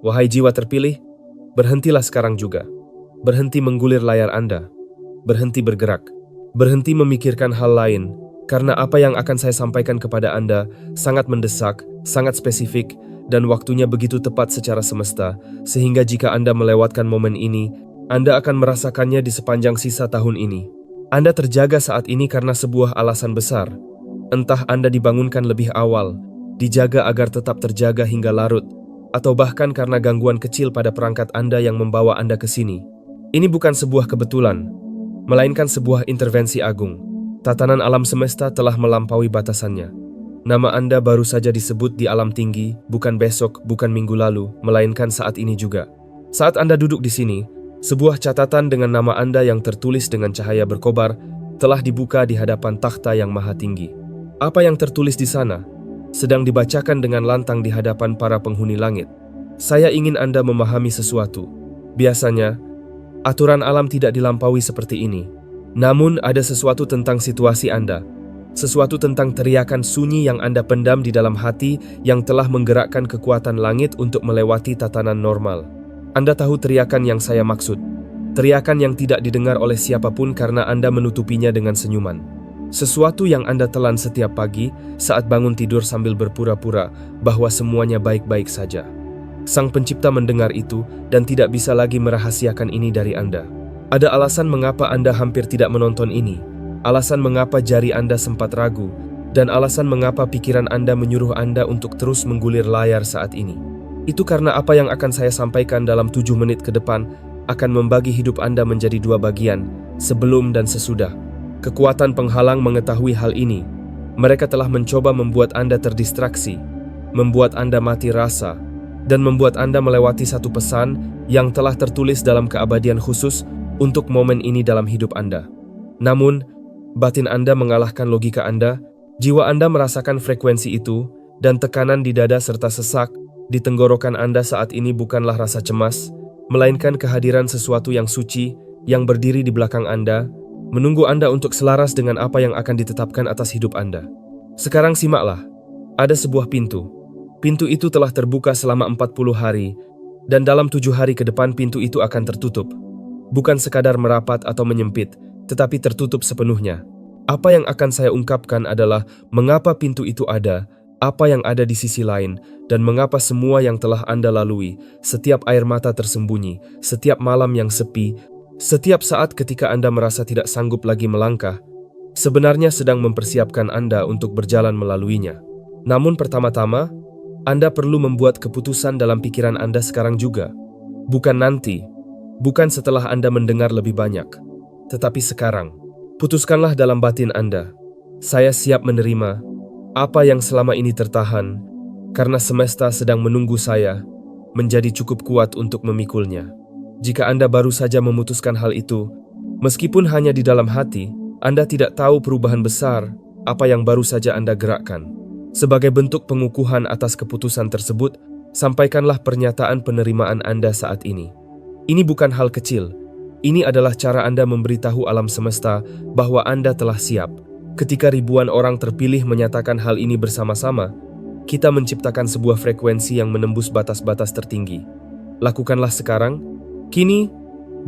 Wahai jiwa terpilih, berhentilah sekarang juga. Berhenti menggulir layar Anda. Berhenti bergerak. Berhenti memikirkan hal lain, karena apa yang akan saya sampaikan kepada Anda sangat mendesak, sangat spesifik, dan waktunya begitu tepat secara semesta, sehingga jika Anda melewatkan momen ini, Anda akan merasakannya di sepanjang sisa tahun ini. Anda terjaga saat ini karena sebuah alasan besar. Entah Anda dibangunkan lebih awal, dijaga agar tetap terjaga hingga larut, atau bahkan karena gangguan kecil pada perangkat Anda yang membawa Anda ke sini. Ini bukan sebuah kebetulan, melainkan sebuah intervensi agung. Tatanan alam semesta telah melampaui batasannya. Nama Anda baru saja disebut di alam tinggi, bukan besok, bukan minggu lalu, melainkan saat ini juga. Saat Anda duduk di sini, sebuah catatan dengan nama Anda yang tertulis dengan cahaya berkobar telah dibuka di hadapan takhta yang maha tinggi. Apa yang tertulis di sana sedang dibacakan dengan lantang di hadapan para penghuni langit. Saya ingin Anda memahami sesuatu. Biasanya, aturan alam tidak dilampaui seperti ini. Namun ada sesuatu tentang situasi Anda. Sesuatu tentang teriakan sunyi yang Anda pendam di dalam hati yang telah menggerakkan kekuatan langit untuk melewati tatanan normal. Anda tahu teriakan yang saya maksud. Teriakan yang tidak didengar oleh siapapun karena Anda menutupinya dengan senyuman. Sesuatu yang Anda telan setiap pagi saat bangun tidur sambil berpura-pura bahwa semuanya baik-baik saja. Sang Pencipta mendengar itu dan tidak bisa lagi merahasiakan ini dari Anda. Ada alasan mengapa Anda hampir tidak menonton ini. Alasan mengapa jari Anda sempat ragu, dan alasan mengapa pikiran Anda menyuruh Anda untuk terus menggulir layar saat ini. Itu karena apa yang akan saya sampaikan dalam 7 menit ke depan akan membagi hidup Anda menjadi 2 bagian, sebelum dan sesudah. Kekuatan penghalang mengetahui hal ini. Mereka telah mencoba membuat Anda terdistraksi, membuat Anda mati rasa, dan membuat Anda melewati satu pesan yang telah tertulis dalam keabadian khusus untuk momen ini dalam hidup Anda. Namun, batin Anda mengalahkan logika Anda, jiwa Anda merasakan frekuensi itu, dan tekanan di dada serta sesak di tenggorokan Anda saat ini bukanlah rasa cemas, melainkan kehadiran sesuatu yang suci, yang berdiri di belakang Anda, menunggu Anda untuk selaras dengan apa yang akan ditetapkan atas hidup Anda. Sekarang simaklah, ada sebuah pintu. Pintu itu telah terbuka selama 40 hari, dan dalam 7 hari ke depan pintu itu akan tertutup. Bukan sekadar merapat atau menyempit, tetapi tertutup sepenuhnya. Apa yang akan saya ungkapkan adalah mengapa pintu itu ada, apa yang ada di sisi lain, dan mengapa semua yang telah Anda lalui, setiap air mata tersembunyi, setiap malam yang sepi, setiap saat ketika Anda merasa tidak sanggup lagi melangkah, sebenarnya sedang mempersiapkan Anda untuk berjalan melaluinya. Namun pertama-tama, Anda perlu membuat keputusan dalam pikiran Anda sekarang juga. Bukan nanti, bukan setelah Anda mendengar lebih banyak. Tetapi sekarang, putuskanlah dalam batin Anda, saya siap menerima apa yang selama ini tertahan, karena semesta sedang menunggu saya menjadi cukup kuat untuk memikulnya. Jika Anda baru saja memutuskan hal itu, meskipun hanya di dalam hati, Anda tidak tahu perubahan besar apa yang baru saja Anda gerakkan. Sebagai bentuk pengukuhan atas keputusan tersebut, sampaikanlah pernyataan penerimaan Anda saat ini. Ini bukan hal kecil. Ini adalah cara Anda memberitahu alam semesta bahwa Anda telah siap. Ketika ribuan orang terpilih menyatakan hal ini bersama-sama, kita menciptakan sebuah frekuensi yang menembus batas-batas tertinggi. Lakukanlah sekarang. Kini,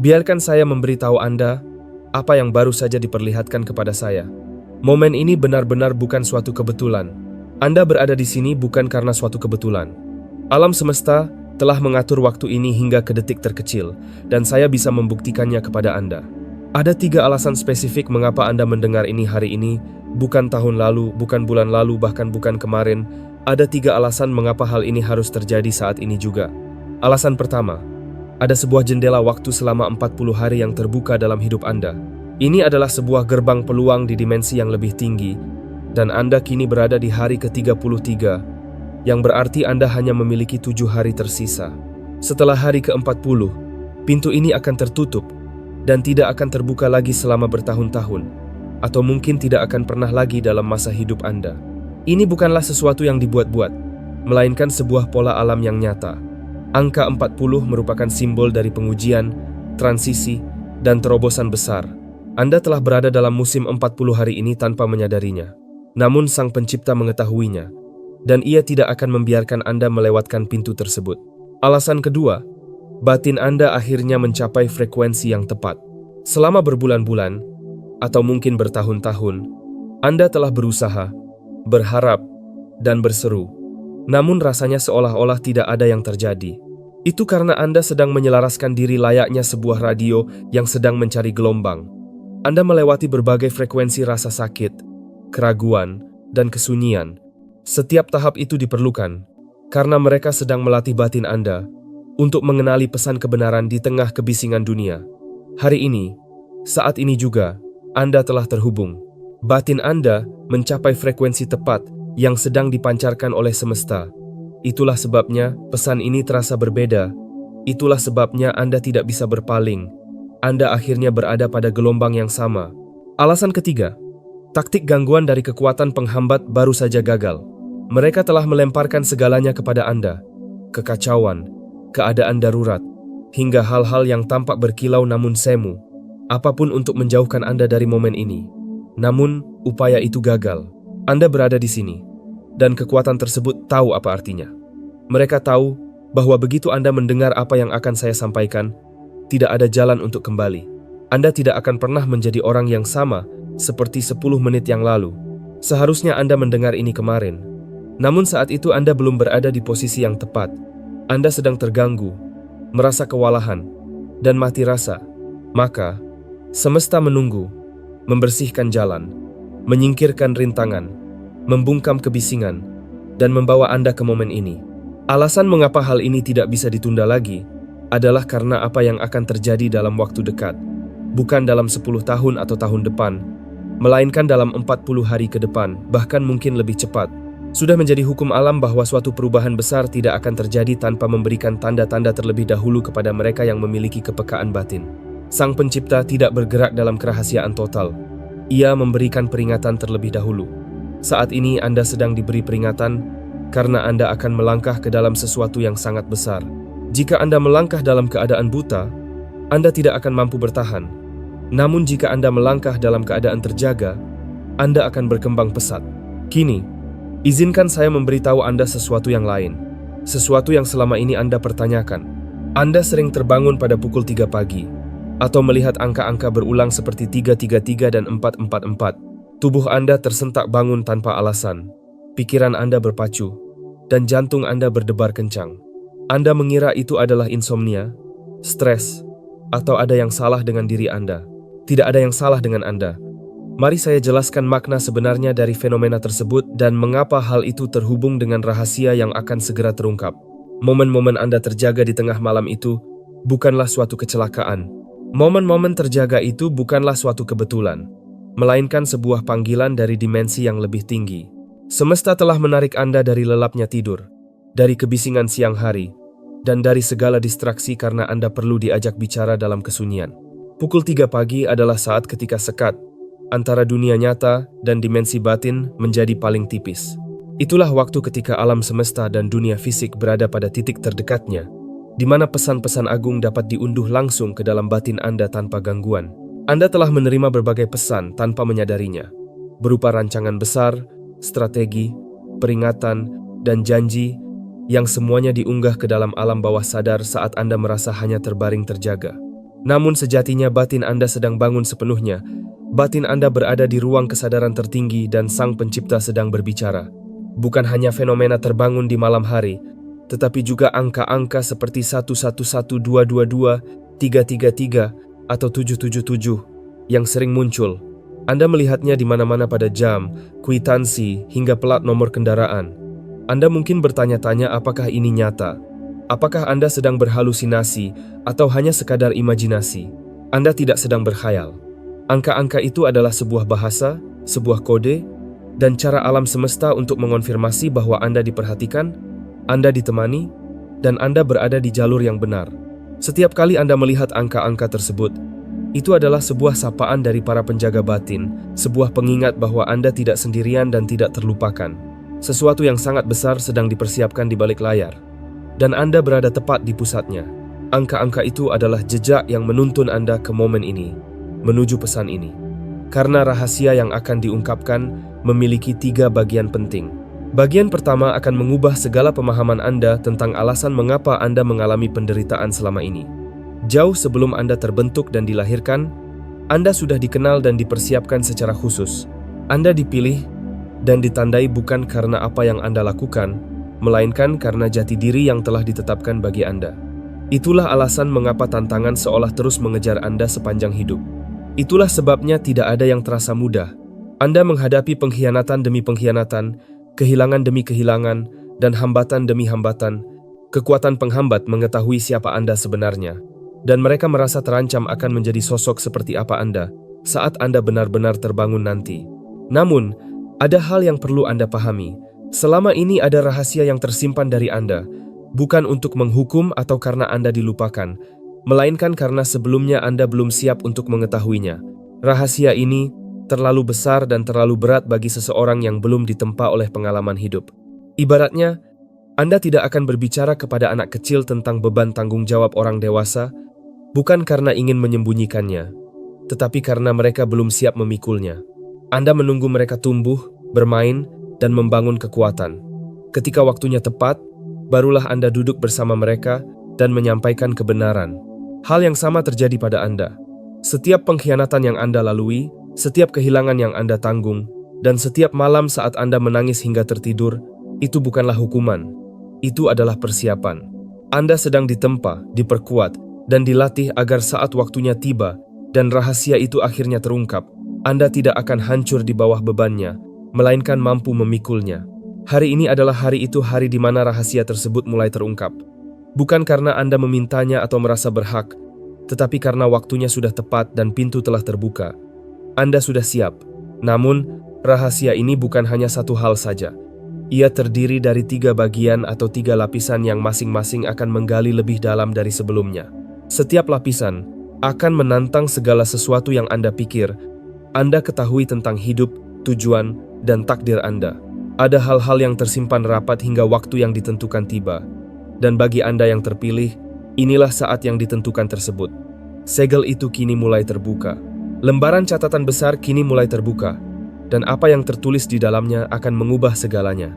biarkan saya memberitahu Anda apa yang baru saja diperlihatkan kepada saya. Momen ini benar-benar bukan suatu kebetulan. Anda berada di sini bukan karena suatu kebetulan. Alam semesta telah mengatur waktu ini hingga ke detik terkecil, dan saya bisa membuktikannya kepada Anda. Ada 3 alasan spesifik mengapa Anda mendengar ini hari ini, bukan tahun lalu, bukan bulan lalu, bahkan bukan kemarin. Ada 3 alasan mengapa hal ini harus terjadi saat ini juga. Alasan pertama, ada sebuah jendela waktu selama 40 hari yang terbuka dalam hidup Anda. Ini adalah sebuah gerbang peluang di dimensi yang lebih tinggi, dan Anda kini berada di hari ke-33, yang berarti Anda hanya memiliki 7 hari tersisa. Setelah hari ke-40, pintu ini akan tertutup dan tidak akan terbuka lagi selama bertahun-tahun, atau mungkin tidak akan pernah lagi dalam masa hidup Anda. Ini bukanlah sesuatu yang dibuat-buat, melainkan sebuah pola alam yang nyata. Angka 40 merupakan simbol dari pengujian, transisi, dan terobosan besar. Anda telah berada dalam musim 40 hari ini tanpa menyadarinya. Namun Sang Pencipta mengetahuinya, dan Ia tidak akan membiarkan Anda melewatkan pintu tersebut. Alasan kedua, batin Anda akhirnya mencapai frekuensi yang tepat. Selama berbulan-bulan, atau mungkin bertahun-tahun, Anda telah berusaha, berharap, dan berseru. Namun rasanya seolah-olah tidak ada yang terjadi. Itu karena Anda sedang menyelaraskan diri layaknya sebuah radio yang sedang mencari gelombang. Anda melewati berbagai frekuensi rasa sakit, keraguan, dan kesunyian. Setiap tahap itu diperlukan, karena mereka sedang melatih batin Anda untuk mengenali pesan kebenaran di tengah kebisingan dunia. Hari ini, saat ini juga, Anda telah terhubung. Batin Anda mencapai frekuensi tepat yang sedang dipancarkan oleh semesta. Itulah sebabnya pesan ini terasa berbeda. Itulah sebabnya Anda tidak bisa berpaling. Anda akhirnya berada pada gelombang yang sama. Alasan ketiga, taktik gangguan dari kekuatan penghambat baru saja gagal. Mereka telah melemparkan segalanya kepada Anda. Kekacauan, keadaan darurat, hingga hal-hal yang tampak berkilau namun semu. Apapun untuk menjauhkan Anda dari momen ini. Namun, upaya itu gagal. Anda berada di sini, dan kekuatan tersebut tahu apa artinya. Mereka tahu bahwa begitu Anda mendengar apa yang akan saya sampaikan, tidak ada jalan untuk kembali. Anda tidak akan pernah menjadi orang yang sama seperti 10 menit yang lalu. Seharusnya Anda mendengar ini kemarin. Namun saat itu Anda belum berada di posisi yang tepat. Anda sedang terganggu, merasa kewalahan, dan mati rasa. Maka, semesta menunggu, membersihkan jalan, menyingkirkan rintangan, membungkam kebisingan, dan membawa Anda ke momen ini. Alasan mengapa hal ini tidak bisa ditunda lagi adalah karena apa yang akan terjadi dalam waktu dekat. Bukan dalam 10 tahun atau tahun depan, melainkan dalam 40 hari ke depan, bahkan mungkin lebih cepat. Sudah menjadi hukum alam bahwa suatu perubahan besar tidak akan terjadi tanpa memberikan tanda-tanda terlebih dahulu kepada mereka yang memiliki kepekaan batin. Sang Pencipta tidak bergerak dalam kerahasiaan total. Ia memberikan peringatan terlebih dahulu. Saat ini Anda sedang diberi peringatan karena Anda akan melangkah ke dalam sesuatu yang sangat besar. Jika Anda melangkah dalam keadaan buta, Anda tidak akan mampu bertahan. Namun jika Anda melangkah dalam keadaan terjaga, Anda akan berkembang pesat. Kini, izinkan saya memberitahu Anda sesuatu yang lain. Sesuatu yang selama ini Anda pertanyakan. Anda sering terbangun pada pukul 3 pagi, atau melihat angka-angka berulang seperti 333 dan 444. Tubuh Anda tersentak bangun tanpa alasan. Pikiran Anda berpacu, dan jantung Anda berdebar kencang. Anda mengira itu adalah insomnia, stres, atau ada yang salah dengan diri Anda. Tidak ada yang salah dengan Anda. Mari saya jelaskan makna sebenarnya dari fenomena tersebut dan mengapa hal itu terhubung dengan rahasia yang akan segera terungkap. Momen-momen Anda terjaga di tengah malam itu bukanlah suatu kecelakaan. Momen-momen terjaga itu bukanlah suatu kebetulan, melainkan sebuah panggilan dari dimensi yang lebih tinggi. Semesta telah menarik Anda dari lelapnya tidur, dari kebisingan siang hari, dan dari segala distraksi karena Anda perlu diajak bicara dalam kesunyian. Pukul 3 pagi adalah saat ketika sekat antara dunia nyata dan dimensi batin menjadi paling tipis. Itulah waktu ketika alam semesta dan dunia fisik berada pada titik terdekatnya, di mana pesan-pesan agung dapat diunduh langsung ke dalam batin Anda tanpa gangguan. Anda telah menerima berbagai pesan tanpa menyadarinya, berupa rancangan besar, strategi, peringatan, dan janji yang semuanya diunggah ke dalam alam bawah sadar saat Anda merasa hanya terbaring terjaga. Namun sejatinya batin Anda sedang bangun sepenuhnya. Batin Anda berada di ruang kesadaran tertinggi dan Sang Pencipta sedang berbicara. Bukan hanya fenomena terbangun di malam hari, tetapi juga angka-angka seperti 111222, 333, atau 777 yang sering muncul. Anda melihatnya di mana-mana pada jam, kwitansi, hingga plat nomor kendaraan. Anda mungkin bertanya-tanya apakah ini nyata? Apakah Anda sedang berhalusinasi atau hanya sekadar imajinasi? Anda tidak sedang berkhayal. Angka-angka itu adalah sebuah bahasa, sebuah kode, dan cara alam semesta untuk mengonfirmasi bahwa Anda diperhatikan, Anda ditemani, dan Anda berada di jalur yang benar. Setiap kali Anda melihat angka-angka tersebut, itu adalah sebuah sapaan dari para penjaga batin, sebuah pengingat bahwa Anda tidak sendirian dan tidak terlupakan. Sesuatu yang sangat besar sedang dipersiapkan di balik layar, dan Anda berada tepat di pusatnya. Angka-angka itu adalah jejak yang menuntun Anda ke momen ini, menuju pesan ini. Karena rahasia yang akan diungkapkan memiliki 3 bagian penting. Bagian pertama akan mengubah segala pemahaman Anda tentang alasan mengapa Anda mengalami penderitaan selama ini. Jauh sebelum Anda terbentuk dan dilahirkan, Anda sudah dikenal dan dipersiapkan secara khusus. Anda dipilih dan ditandai bukan karena apa yang Anda lakukan, melainkan karena jati diri yang telah ditetapkan bagi Anda. Itulah alasan mengapa tantangan seolah terus mengejar Anda sepanjang hidup. Itulah sebabnya tidak ada yang terasa mudah. Anda menghadapi pengkhianatan demi pengkhianatan, kehilangan demi kehilangan, dan hambatan demi hambatan. Kekuatan penghambat mengetahui siapa Anda sebenarnya, dan mereka merasa terancam akan menjadi sosok seperti apa Anda saat Anda benar-benar terbangun nanti. Namun, ada hal yang perlu Anda pahami. Selama ini ada rahasia yang tersimpan dari Anda, bukan untuk menghukum atau karena Anda dilupakan, melainkan karena sebelumnya Anda belum siap untuk mengetahuinya. Rahasia ini terlalu besar dan terlalu berat bagi seseorang yang belum ditempa oleh pengalaman hidup. Ibaratnya, Anda tidak akan berbicara kepada anak kecil tentang beban tanggung jawab orang dewasa, bukan karena ingin menyembunyikannya, tetapi karena mereka belum siap memikulnya. Anda menunggu mereka tumbuh, bermain, dan membangun kekuatan. Ketika waktunya tepat, barulah Anda duduk bersama mereka dan menyampaikan kebenaran. Hal yang sama terjadi pada Anda. Setiap pengkhianatan yang Anda lalui, setiap kehilangan yang Anda tanggung, dan setiap malam saat Anda menangis hingga tertidur, itu bukanlah hukuman. Itu adalah persiapan. Anda sedang ditempa, diperkuat, dan dilatih agar saat waktunya tiba dan rahasia itu akhirnya terungkap, Anda tidak akan hancur di bawah bebannya, melainkan mampu memikulnya. Hari ini adalah hari di mana rahasia tersebut mulai terungkap. Bukan karena Anda memintanya atau merasa berhak, tetapi karena waktunya sudah tepat dan pintu telah terbuka. Anda sudah siap. Namun, rahasia ini bukan hanya satu hal saja. Ia terdiri dari 3 bagian atau 3 lapisan yang masing-masing akan menggali lebih dalam dari sebelumnya. Setiap lapisan akan menantang segala sesuatu yang Anda pikir, Anda ketahui tentang hidup, tujuan, dan takdir Anda. Ada hal-hal yang tersimpan rapat hingga waktu yang ditentukan tiba. Dan bagi Anda yang terpilih, inilah saat yang ditentukan tersebut. Segel itu kini mulai terbuka. Lembaran catatan besar kini mulai terbuka. Dan apa yang tertulis di dalamnya akan mengubah segalanya.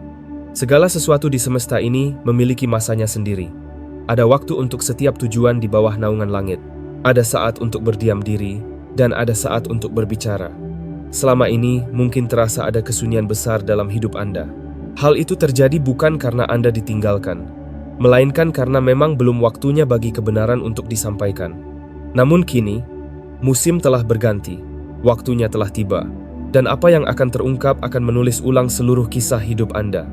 Segala sesuatu di semesta ini memiliki masanya sendiri. Ada waktu untuk setiap tujuan di bawah naungan langit. Ada saat untuk berdiam diri, dan ada saat untuk berbicara. Selama ini, mungkin terasa ada kesunyian besar dalam hidup Anda. Hal itu terjadi bukan karena Anda ditinggalkan, melainkan karena memang belum waktunya bagi kebenaran untuk disampaikan. Namun kini, musim telah berganti, waktunya telah tiba, dan apa yang akan terungkap akan menulis ulang seluruh kisah hidup Anda.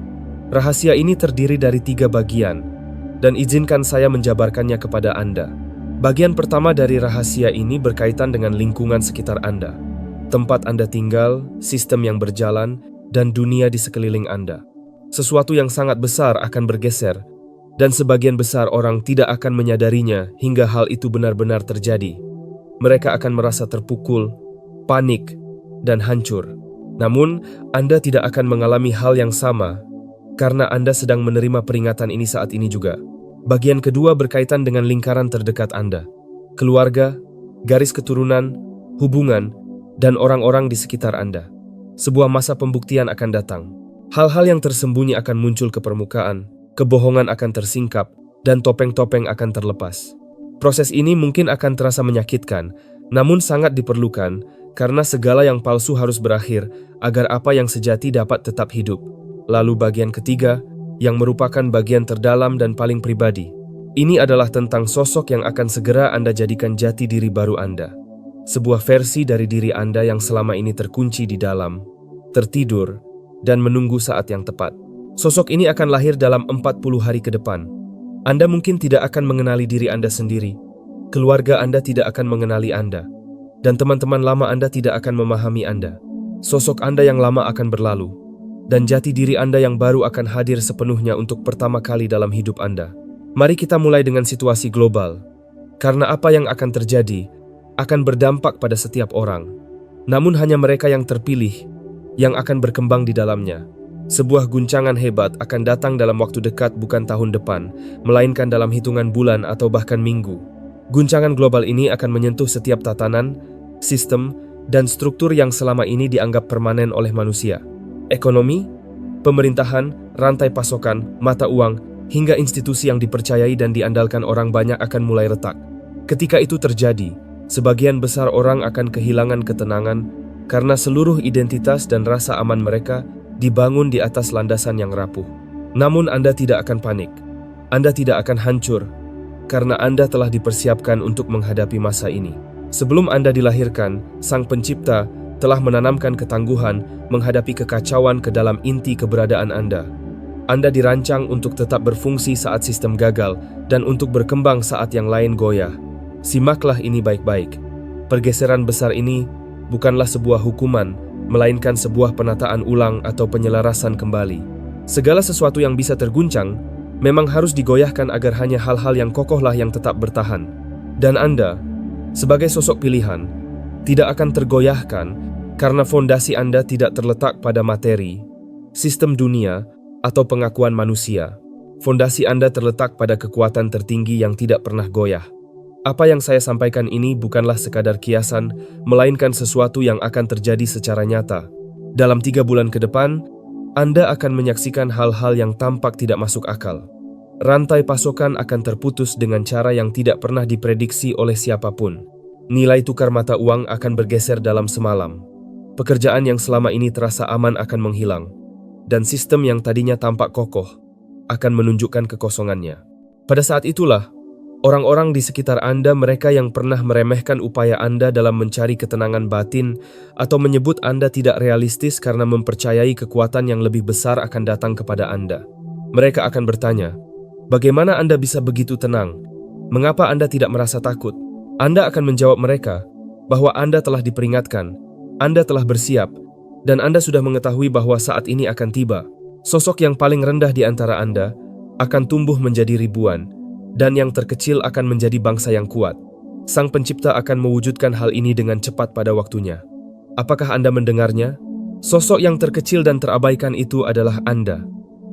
Rahasia ini terdiri dari 3 bagian, dan izinkan saya menjabarkannya kepada Anda. Bagian pertama dari rahasia ini berkaitan dengan lingkungan sekitar Anda. Tempat Anda tinggal, sistem yang berjalan, dan dunia di sekeliling Anda. Sesuatu yang sangat besar akan bergeser, dan sebagian besar orang tidak akan menyadarinya hingga hal itu benar-benar terjadi. Mereka akan merasa terpukul, panik, dan hancur. Namun, Anda tidak akan mengalami hal yang sama karena Anda sedang menerima peringatan ini saat ini juga. Bagian kedua berkaitan dengan lingkaran terdekat Anda. Keluarga, garis keturunan, hubungan, dan orang-orang di sekitar Anda. Sebuah masa pembuktian akan datang. Hal-hal yang tersembunyi akan muncul ke permukaan, kebohongan akan tersingkap, dan topeng-topeng akan terlepas. Proses ini mungkin akan terasa menyakitkan, namun sangat diperlukan karena segala yang palsu harus berakhir agar apa yang sejati dapat tetap hidup. Lalu bagian ketiga, yang merupakan bagian terdalam dan paling pribadi. Ini adalah tentang sosok yang akan segera Anda jadikan jati diri baru Anda. Sebuah versi dari diri Anda yang selama ini terkunci di dalam, tertidur, dan menunggu saat yang tepat. Sosok ini akan lahir dalam 40 hari ke depan. Anda mungkin tidak akan mengenali diri Anda sendiri. Keluarga Anda tidak akan mengenali Anda. Dan teman-teman lama Anda tidak akan memahami Anda. Sosok Anda yang lama akan berlalu. Dan jati diri Anda yang baru akan hadir sepenuhnya untuk pertama kali dalam hidup Anda. Mari kita mulai dengan situasi global. Karena apa yang akan terjadi akan berdampak pada setiap orang. Namun hanya mereka yang terpilih yang akan berkembang di dalamnya. Sebuah guncangan hebat akan datang dalam waktu dekat, bukan tahun depan, melainkan dalam hitungan bulan atau bahkan minggu. Guncangan global ini akan menyentuh setiap tatanan, sistem, dan struktur yang selama ini dianggap permanen oleh manusia. Ekonomi, pemerintahan, rantai pasokan, mata uang, hingga institusi yang dipercayai dan diandalkan orang banyak akan mulai retak. Ketika itu terjadi, sebagian besar orang akan kehilangan ketenangan karena seluruh identitas dan rasa aman mereka dibangun di atas landasan yang rapuh. Namun Anda tidak akan panik. Anda tidak akan hancur karena Anda telah dipersiapkan untuk menghadapi masa ini. Sebelum Anda dilahirkan, Sang Pencipta telah menanamkan ketangguhan menghadapi kekacauan ke dalam inti keberadaan Anda. Anda dirancang untuk tetap berfungsi saat sistem gagal dan untuk berkembang saat yang lain goyah. Simaklah ini baik-baik. Pergeseran besar ini bukanlah sebuah hukuman, melainkan sebuah penataan ulang atau penyelarasan kembali. Segala sesuatu yang bisa terguncang memang harus digoyahkan agar hanya hal-hal yang kokohlah yang tetap bertahan. Dan Anda, sebagai sosok pilihan, tidak akan tergoyahkan karena fondasi Anda tidak terletak pada materi, sistem dunia, atau pengakuan manusia. Fondasi Anda terletak pada kekuatan tertinggi yang tidak pernah goyah. Apa yang saya sampaikan ini bukanlah sekadar kiasan, melainkan sesuatu yang akan terjadi secara nyata. Dalam 3 bulan ke depan, Anda akan menyaksikan hal-hal yang tampak tidak masuk akal. Rantai pasokan akan terputus dengan cara yang tidak pernah diprediksi oleh siapapun. Nilai tukar mata uang akan bergeser dalam semalam. Pekerjaan yang selama ini terasa aman akan menghilang. Dan sistem yang tadinya tampak kokoh akan menunjukkan kekosongannya. Pada saat itulah, orang-orang di sekitar Anda, mereka yang pernah meremehkan upaya Anda dalam mencari ketenangan batin atau menyebut Anda tidak realistis karena mempercayai kekuatan yang lebih besar akan datang kepada Anda. Mereka akan bertanya, bagaimana Anda bisa begitu tenang? Mengapa Anda tidak merasa takut? Anda akan menjawab mereka bahwa Anda telah diperingatkan, Anda telah bersiap, dan Anda sudah mengetahui bahwa saat ini akan tiba. Sosok yang paling rendah di antara Anda akan tumbuh menjadi ribuan, dan yang terkecil akan menjadi bangsa yang kuat. Sang Pencipta akan mewujudkan hal ini dengan cepat pada waktunya. Apakah Anda mendengarnya? Sosok yang terkecil dan terabaikan itu adalah Anda.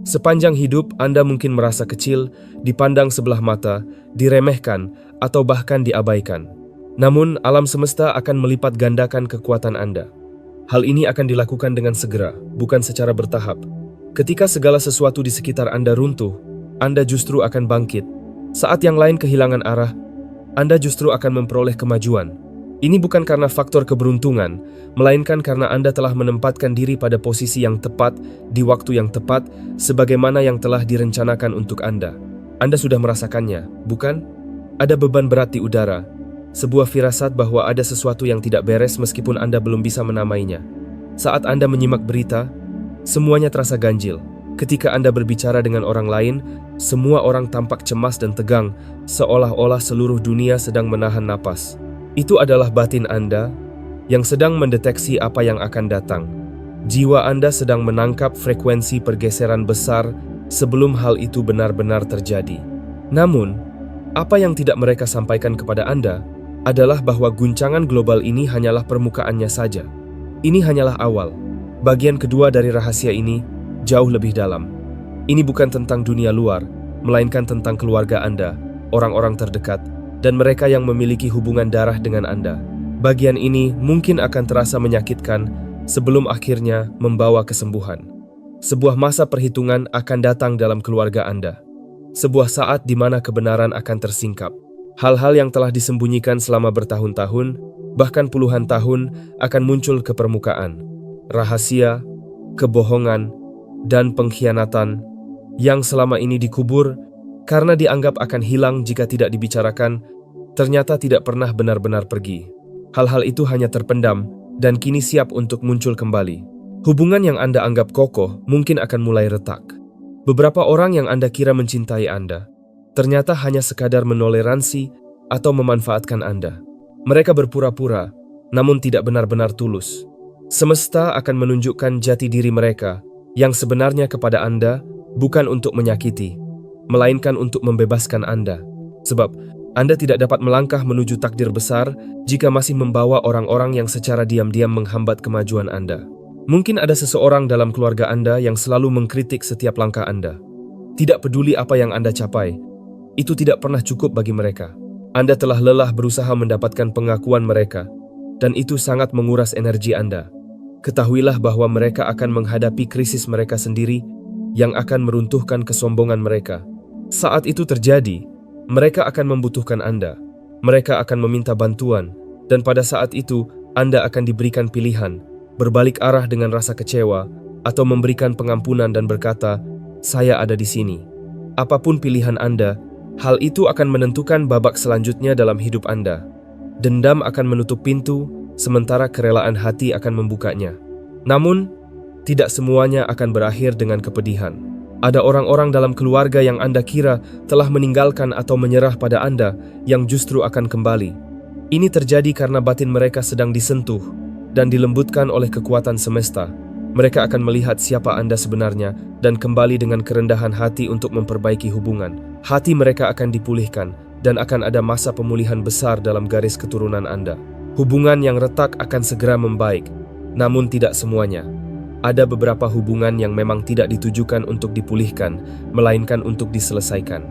Sepanjang hidup, Anda mungkin merasa kecil, dipandang sebelah mata, diremehkan, atau bahkan diabaikan. Namun, alam semesta akan melipat gandakan kekuatan Anda. Hal ini akan dilakukan dengan segera, bukan secara bertahap. Ketika segala sesuatu di sekitar Anda runtuh, Anda justru akan bangkit. Saat yang lain kehilangan arah, Anda justru akan memperoleh kemajuan. Ini bukan karena faktor keberuntungan, melainkan karena Anda telah menempatkan diri pada posisi yang tepat, di waktu yang tepat, sebagaimana yang telah direncanakan untuk Anda. Anda sudah merasakannya, bukan? Ada beban berat di udara. Sebuah firasat bahwa ada sesuatu yang tidak beres meskipun Anda belum bisa menamainya. Saat Anda menyimak berita, semuanya terasa ganjil. Ketika Anda berbicara dengan orang lain, semua orang tampak cemas dan tegang, seolah-olah seluruh dunia sedang menahan napas. Itu adalah batin Anda yang sedang mendeteksi apa yang akan datang. Jiwa Anda sedang menangkap frekuensi pergeseran besar sebelum hal itu benar-benar terjadi. Namun, apa yang tidak mereka sampaikan kepada Anda adalah bahwa guncangan global ini hanyalah permukaannya saja. Ini hanyalah awal. Bagian kedua dari rahasia ini jauh lebih dalam. Ini bukan tentang dunia luar, melainkan tentang keluarga Anda, orang-orang terdekat, dan mereka yang memiliki hubungan darah dengan Anda. Bagian ini mungkin akan terasa menyakitkan sebelum akhirnya membawa kesembuhan. Sebuah masa perhitungan akan datang dalam keluarga Anda. Sebuah saat di mana kebenaran akan tersingkap. Hal-hal yang telah disembunyikan selama bertahun-tahun, bahkan puluhan tahun, akan muncul ke permukaan. Rahasia, kebohongan, dan pengkhianatan yang selama ini dikubur karena dianggap akan hilang jika tidak dibicarakan, ternyata tidak pernah benar-benar pergi. Hal-hal itu hanya terpendam dan kini siap untuk muncul kembali. Hubungan yang Anda anggap kokoh mungkin akan mulai retak. Beberapa orang yang Anda kira mencintai Anda ternyata hanya sekadar menoleransi atau memanfaatkan Anda. Mereka berpura-pura, namun tidak benar-benar tulus. Semesta akan menunjukkan jati diri mereka yang sebenarnya kepada Anda, bukan untuk menyakiti, melainkan untuk membebaskan Anda. Sebab, Anda tidak dapat melangkah menuju takdir besar jika masih membawa orang-orang yang secara diam-diam menghambat kemajuan Anda. Mungkin ada seseorang dalam keluarga Anda yang selalu mengkritik setiap langkah Anda. Tidak peduli apa yang Anda capai, itu tidak pernah cukup bagi mereka. Anda telah lelah berusaha mendapatkan pengakuan mereka, dan itu sangat menguras energi Anda. Ketahuilah bahwa mereka akan menghadapi krisis mereka sendiri yang akan meruntuhkan kesombongan mereka. Saat itu terjadi, mereka akan membutuhkan Anda. Mereka akan meminta bantuan, dan pada saat itu Anda akan diberikan pilihan, berbalik arah dengan rasa kecewa, atau memberikan pengampunan dan berkata, "Saya ada di sini." Apapun pilihan Anda, hal itu akan menentukan babak selanjutnya dalam hidup Anda. Dendam akan menutup pintu, sementara kerelaan hati akan membukanya. Namun, tidak semuanya akan berakhir dengan kepedihan. Ada orang-orang dalam keluarga yang Anda kira telah meninggalkan atau menyerah pada Anda yang justru akan kembali. Ini terjadi karena batin mereka sedang disentuh dan dilembutkan oleh kekuatan semesta. Mereka akan melihat siapa Anda sebenarnya dan kembali dengan kerendahan hati untuk memperbaiki hubungan. Hati mereka akan dipulihkan dan akan ada masa pemulihan besar dalam garis keturunan Anda. Hubungan yang retak akan segera membaik, namun tidak semuanya. Ada beberapa hubungan yang memang tidak ditujukan untuk dipulihkan, melainkan untuk diselesaikan.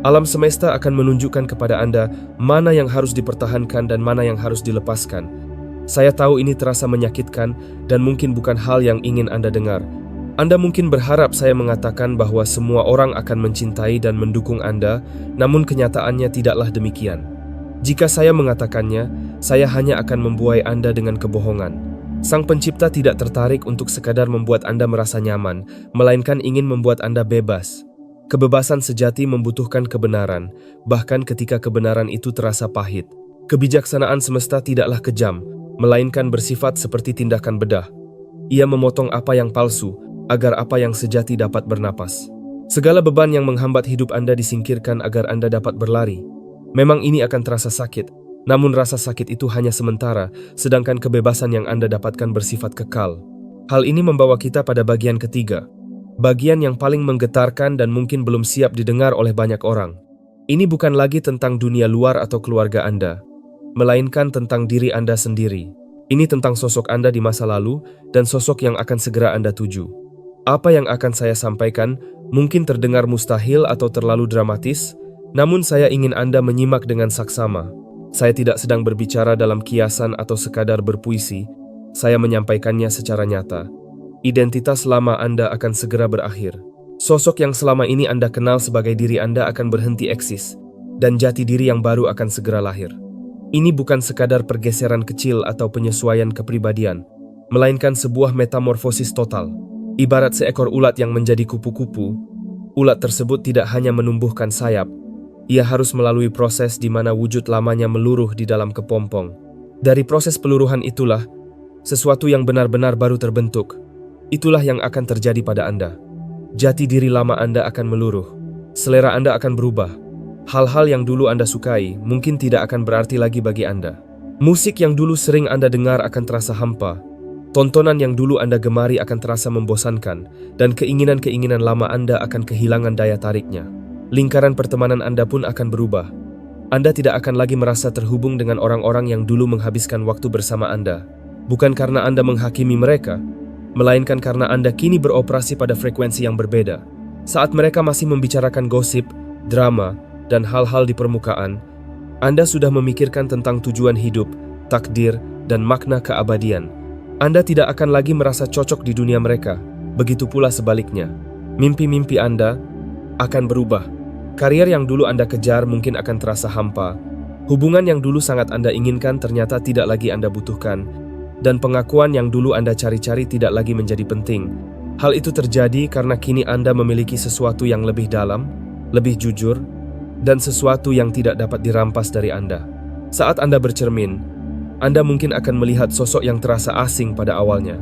Alam semesta akan menunjukkan kepada Anda mana yang harus dipertahankan dan mana yang harus dilepaskan. Saya tahu ini terasa menyakitkan dan mungkin bukan hal yang ingin Anda dengar. Anda mungkin berharap saya mengatakan bahwa semua orang akan mencintai dan mendukung Anda, namun kenyataannya tidaklah demikian. Jika saya mengatakannya, saya hanya akan membuai Anda dengan kebohongan. Sang Pencipta tidak tertarik untuk sekadar membuat Anda merasa nyaman, melainkan ingin membuat Anda bebas. Kebebasan sejati membutuhkan kebenaran, bahkan ketika kebenaran itu terasa pahit. Kebijaksanaan semesta tidaklah kejam, melainkan bersifat seperti tindakan bedah. Ia memotong apa yang palsu, agar apa yang sejati dapat bernapas. Segala beban yang menghambat hidup Anda disingkirkan agar Anda dapat berlari. Memang ini akan terasa sakit, namun rasa sakit itu hanya sementara, sedangkan kebebasan yang Anda dapatkan bersifat kekal. Hal ini membawa kita pada bagian ketiga. Bagian yang paling menggetarkan dan mungkin belum siap didengar oleh banyak orang. Ini bukan lagi tentang dunia luar atau keluarga Anda, melainkan tentang diri Anda sendiri. Ini tentang sosok Anda di masa lalu dan sosok yang akan segera Anda tuju. Apa yang akan saya sampaikan mungkin terdengar mustahil atau terlalu dramatis, namun saya ingin Anda menyimak dengan saksama. Saya tidak sedang berbicara dalam kiasan atau sekadar berpuisi, saya menyampaikannya secara nyata. Identitas lama Anda akan segera berakhir. Sosok yang selama ini Anda kenal sebagai diri Anda akan berhenti eksis, dan jati diri yang baru akan segera lahir. Ini bukan sekadar pergeseran kecil atau penyesuaian kepribadian, melainkan sebuah metamorfosis total. Ibarat seekor ulat yang menjadi kupu-kupu, ulat tersebut tidak hanya menumbuhkan sayap, ia harus melalui proses di mana wujud lamanya meluruh di dalam kepompong. Dari proses peluruhan itulah, sesuatu yang benar-benar baru terbentuk. Itulah yang akan terjadi pada Anda. Jati diri lama Anda akan meluruh, selera Anda akan berubah. Hal-hal yang dulu Anda sukai mungkin tidak akan berarti lagi bagi Anda. Musik yang dulu sering Anda dengar akan terasa hampa. Tontonan yang dulu Anda gemari akan terasa membosankan, dan keinginan-keinginan lama Anda akan kehilangan daya tariknya. Lingkaran pertemanan Anda pun akan berubah. Anda tidak akan lagi merasa terhubung dengan orang-orang yang dulu menghabiskan waktu bersama Anda. Bukan karena Anda menghakimi mereka, melainkan karena Anda kini beroperasi pada frekuensi yang berbeda. Saat mereka masih membicarakan gosip, drama, dan hal-hal di permukaan, Anda sudah memikirkan tentang tujuan hidup, takdir, dan makna keabadian. Anda tidak akan lagi merasa cocok di dunia mereka, begitu pula sebaliknya. Mimpi-mimpi Anda akan berubah. Karier yang dulu Anda kejar mungkin akan terasa hampa. Hubungan yang dulu sangat Anda inginkan ternyata tidak lagi Anda butuhkan, dan pengakuan yang dulu Anda cari-cari tidak lagi menjadi penting. Hal itu terjadi karena kini Anda memiliki sesuatu yang lebih dalam, lebih jujur, dan sesuatu yang tidak dapat dirampas dari Anda. Saat Anda bercermin, Anda mungkin akan melihat sosok yang terasa asing pada awalnya.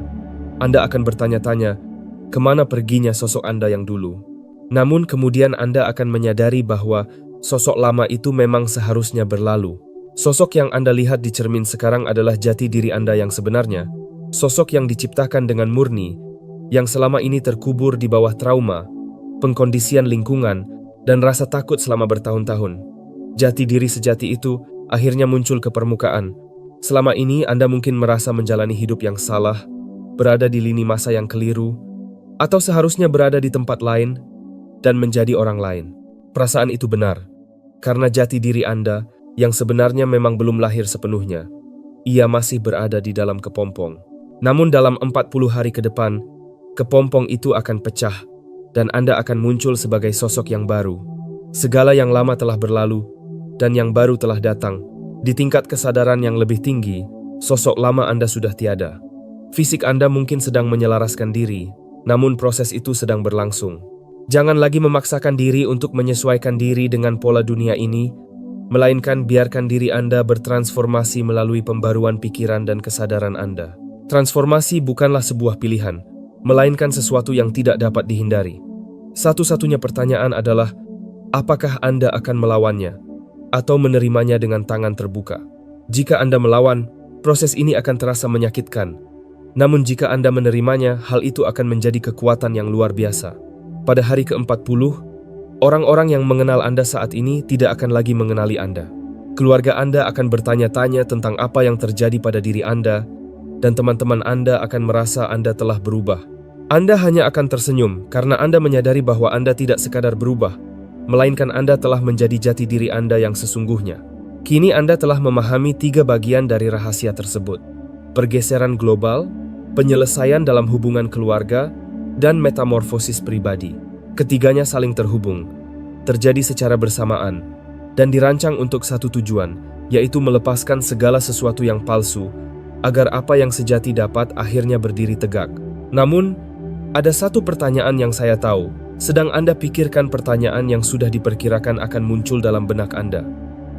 Anda akan bertanya-tanya, kemana perginya sosok Anda yang dulu? Namun kemudian Anda akan menyadari bahwa sosok lama itu memang seharusnya berlalu. Sosok yang Anda lihat di cermin sekarang adalah jati diri Anda yang sebenarnya. Sosok yang diciptakan dengan murni, yang selama ini terkubur di bawah trauma, pengkondisian lingkungan, dan rasa takut selama bertahun-tahun. Jati diri sejati itu akhirnya muncul ke permukaan. Selama ini Anda mungkin merasa menjalani hidup yang salah, berada di lini masa yang keliru, atau seharusnya berada di tempat lain dan menjadi orang lain. Perasaan itu benar, karena jati diri Anda yang sebenarnya memang belum lahir sepenuhnya. Ia masih berada di dalam kepompong. Namun dalam 40 hari ke depan, kepompong itu akan pecah dan Anda akan muncul sebagai sosok yang baru. Segala yang lama telah berlalu dan yang baru telah datang. Di tingkat kesadaran yang lebih tinggi, sosok lama Anda sudah tiada. Fisik Anda mungkin sedang menyelaraskan diri, namun proses itu sedang berlangsung. Jangan lagi memaksakan diri untuk menyesuaikan diri dengan pola dunia ini, melainkan biarkan diri Anda bertransformasi melalui pembaruan pikiran dan kesadaran Anda. Transformasi bukanlah sebuah pilihan, melainkan sesuatu yang tidak dapat dihindari. Satu-satunya pertanyaan adalah, apakah Anda akan melawannya atau menerimanya dengan tangan terbuka? Jika Anda melawan, proses ini akan terasa menyakitkan. Namun jika Anda menerimanya, hal itu akan menjadi kekuatan yang luar biasa. Pada hari ke-40, orang-orang yang mengenal Anda saat ini tidak akan lagi mengenali Anda. Keluarga Anda akan bertanya-tanya tentang apa yang terjadi pada diri Anda, dan teman-teman Anda akan merasa Anda telah berubah. Anda hanya akan tersenyum karena Anda menyadari bahwa Anda tidak sekadar berubah, melainkan Anda telah menjadi jati diri Anda yang sesungguhnya. Kini Anda telah memahami 3 bagian dari rahasia tersebut: pergeseran global, penyelesaian dalam hubungan keluarga, dan metamorfosis pribadi. Ketiganya saling terhubung, terjadi secara bersamaan, dan dirancang untuk satu tujuan, yaitu melepaskan segala sesuatu yang palsu, agar apa yang sejati dapat akhirnya berdiri tegak. Namun, ada satu pertanyaan yang saya tahu, sedang Anda pikirkan pertanyaan yang sudah diperkirakan akan muncul dalam benak Anda.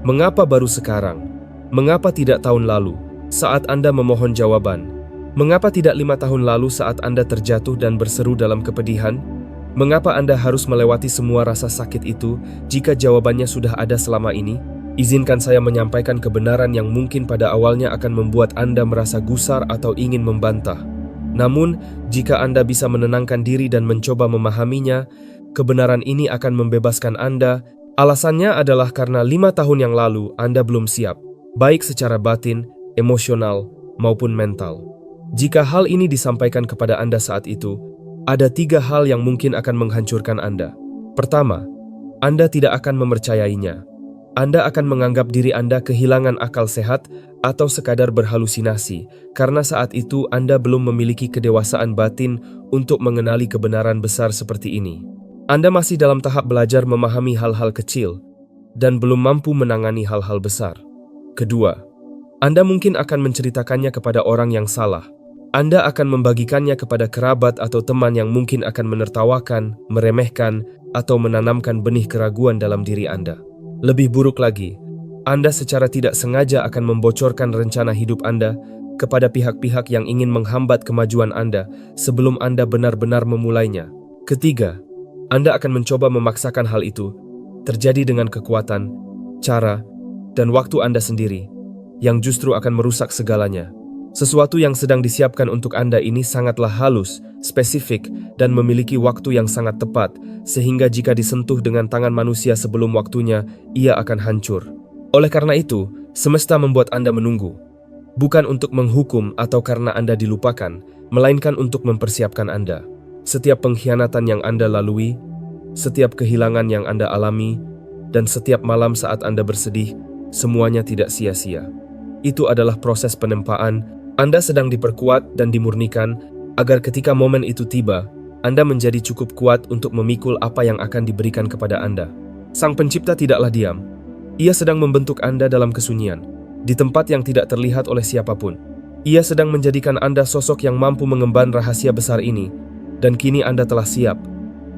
Mengapa baru sekarang? Mengapa tidak tahun lalu, saat Anda memohon jawaban? Mengapa tidak 5 tahun lalu saat Anda terjatuh dan berseru dalam kepedihan? Mengapa Anda harus melewati semua rasa sakit itu jika jawabannya sudah ada selama ini? Izinkan saya menyampaikan kebenaran yang mungkin pada awalnya akan membuat Anda merasa gusar atau ingin membantah. Namun, jika Anda bisa menenangkan diri dan mencoba memahaminya, kebenaran ini akan membebaskan Anda. Alasannya adalah karena 5 tahun yang lalu Anda belum siap, baik secara batin, emosional, maupun mental. Jika hal ini disampaikan kepada Anda saat itu, ada 3 hal yang mungkin akan menghancurkan Anda. Pertama, Anda tidak akan mempercayainya. Anda akan menganggap diri Anda kehilangan akal sehat atau sekadar berhalusinasi, karena saat itu Anda belum memiliki kedewasaan batin untuk mengenali kebenaran besar seperti ini. Anda masih dalam tahap belajar memahami hal-hal kecil dan belum mampu menangani hal-hal besar. Kedua, Anda mungkin akan menceritakannya kepada orang yang salah. Anda akan membagikannya kepada kerabat atau teman yang mungkin akan menertawakan, meremehkan, atau menanamkan benih keraguan dalam diri Anda. Lebih buruk lagi, Anda secara tidak sengaja akan membocorkan rencana hidup Anda kepada pihak-pihak yang ingin menghambat kemajuan Anda sebelum Anda benar-benar memulainya. Ketiga, Anda akan mencoba memaksakan hal itu terjadi dengan kekuatan, cara, dan waktu Anda sendiri, yang justru akan merusak segalanya. Sesuatu yang sedang disiapkan untuk Anda ini sangatlah halus, spesifik, dan memiliki waktu yang sangat tepat, sehingga jika disentuh dengan tangan manusia sebelum waktunya, ia akan hancur. Oleh karena itu, semesta membuat Anda menunggu. Bukan untuk menghukum atau karena Anda dilupakan, melainkan untuk mempersiapkan Anda. Setiap pengkhianatan yang Anda lalui, setiap kehilangan yang Anda alami, dan setiap malam saat Anda bersedih, semuanya tidak sia-sia. Itu adalah proses penempaan. Anda sedang diperkuat dan dimurnikan agar ketika momen itu tiba, Anda menjadi cukup kuat untuk memikul apa yang akan diberikan kepada Anda. Sang Pencipta tidaklah diam. Ia sedang membentuk Anda dalam kesunyian, di tempat yang tidak terlihat oleh siapapun. Ia sedang menjadikan Anda sosok yang mampu mengemban rahasia besar ini, dan kini Anda telah siap.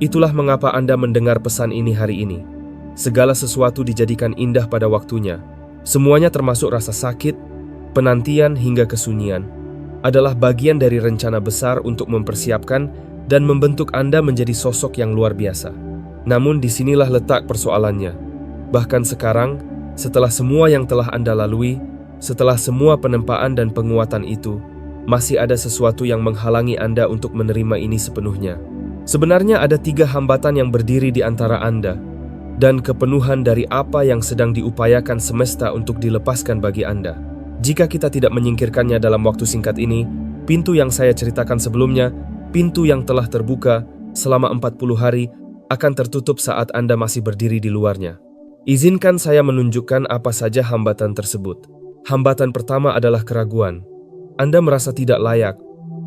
Itulah mengapa Anda mendengar pesan ini hari ini. Segala sesuatu dijadikan indah pada waktunya. Semuanya termasuk rasa sakit, penantian hingga kesunyian, adalah bagian dari rencana besar untuk mempersiapkan dan membentuk Anda menjadi sosok yang luar biasa. Namun disinilah letak persoalannya. Bahkan sekarang, setelah semua yang telah Anda lalui, setelah semua penempaan dan penguatan itu, masih ada sesuatu yang menghalangi Anda untuk menerima ini sepenuhnya. Sebenarnya ada 3 hambatan yang berdiri di antara Anda dan kepenuhan dari apa yang sedang diupayakan semesta untuk dilepaskan bagi Anda. Jika kita tidak menyingkirkannya dalam waktu singkat ini, pintu yang saya ceritakan sebelumnya, pintu yang telah terbuka selama 40 hari, akan tertutup saat Anda masih berdiri di luarnya. Izinkan saya menunjukkan apa saja hambatan tersebut. Hambatan pertama adalah keraguan. Anda merasa tidak layak,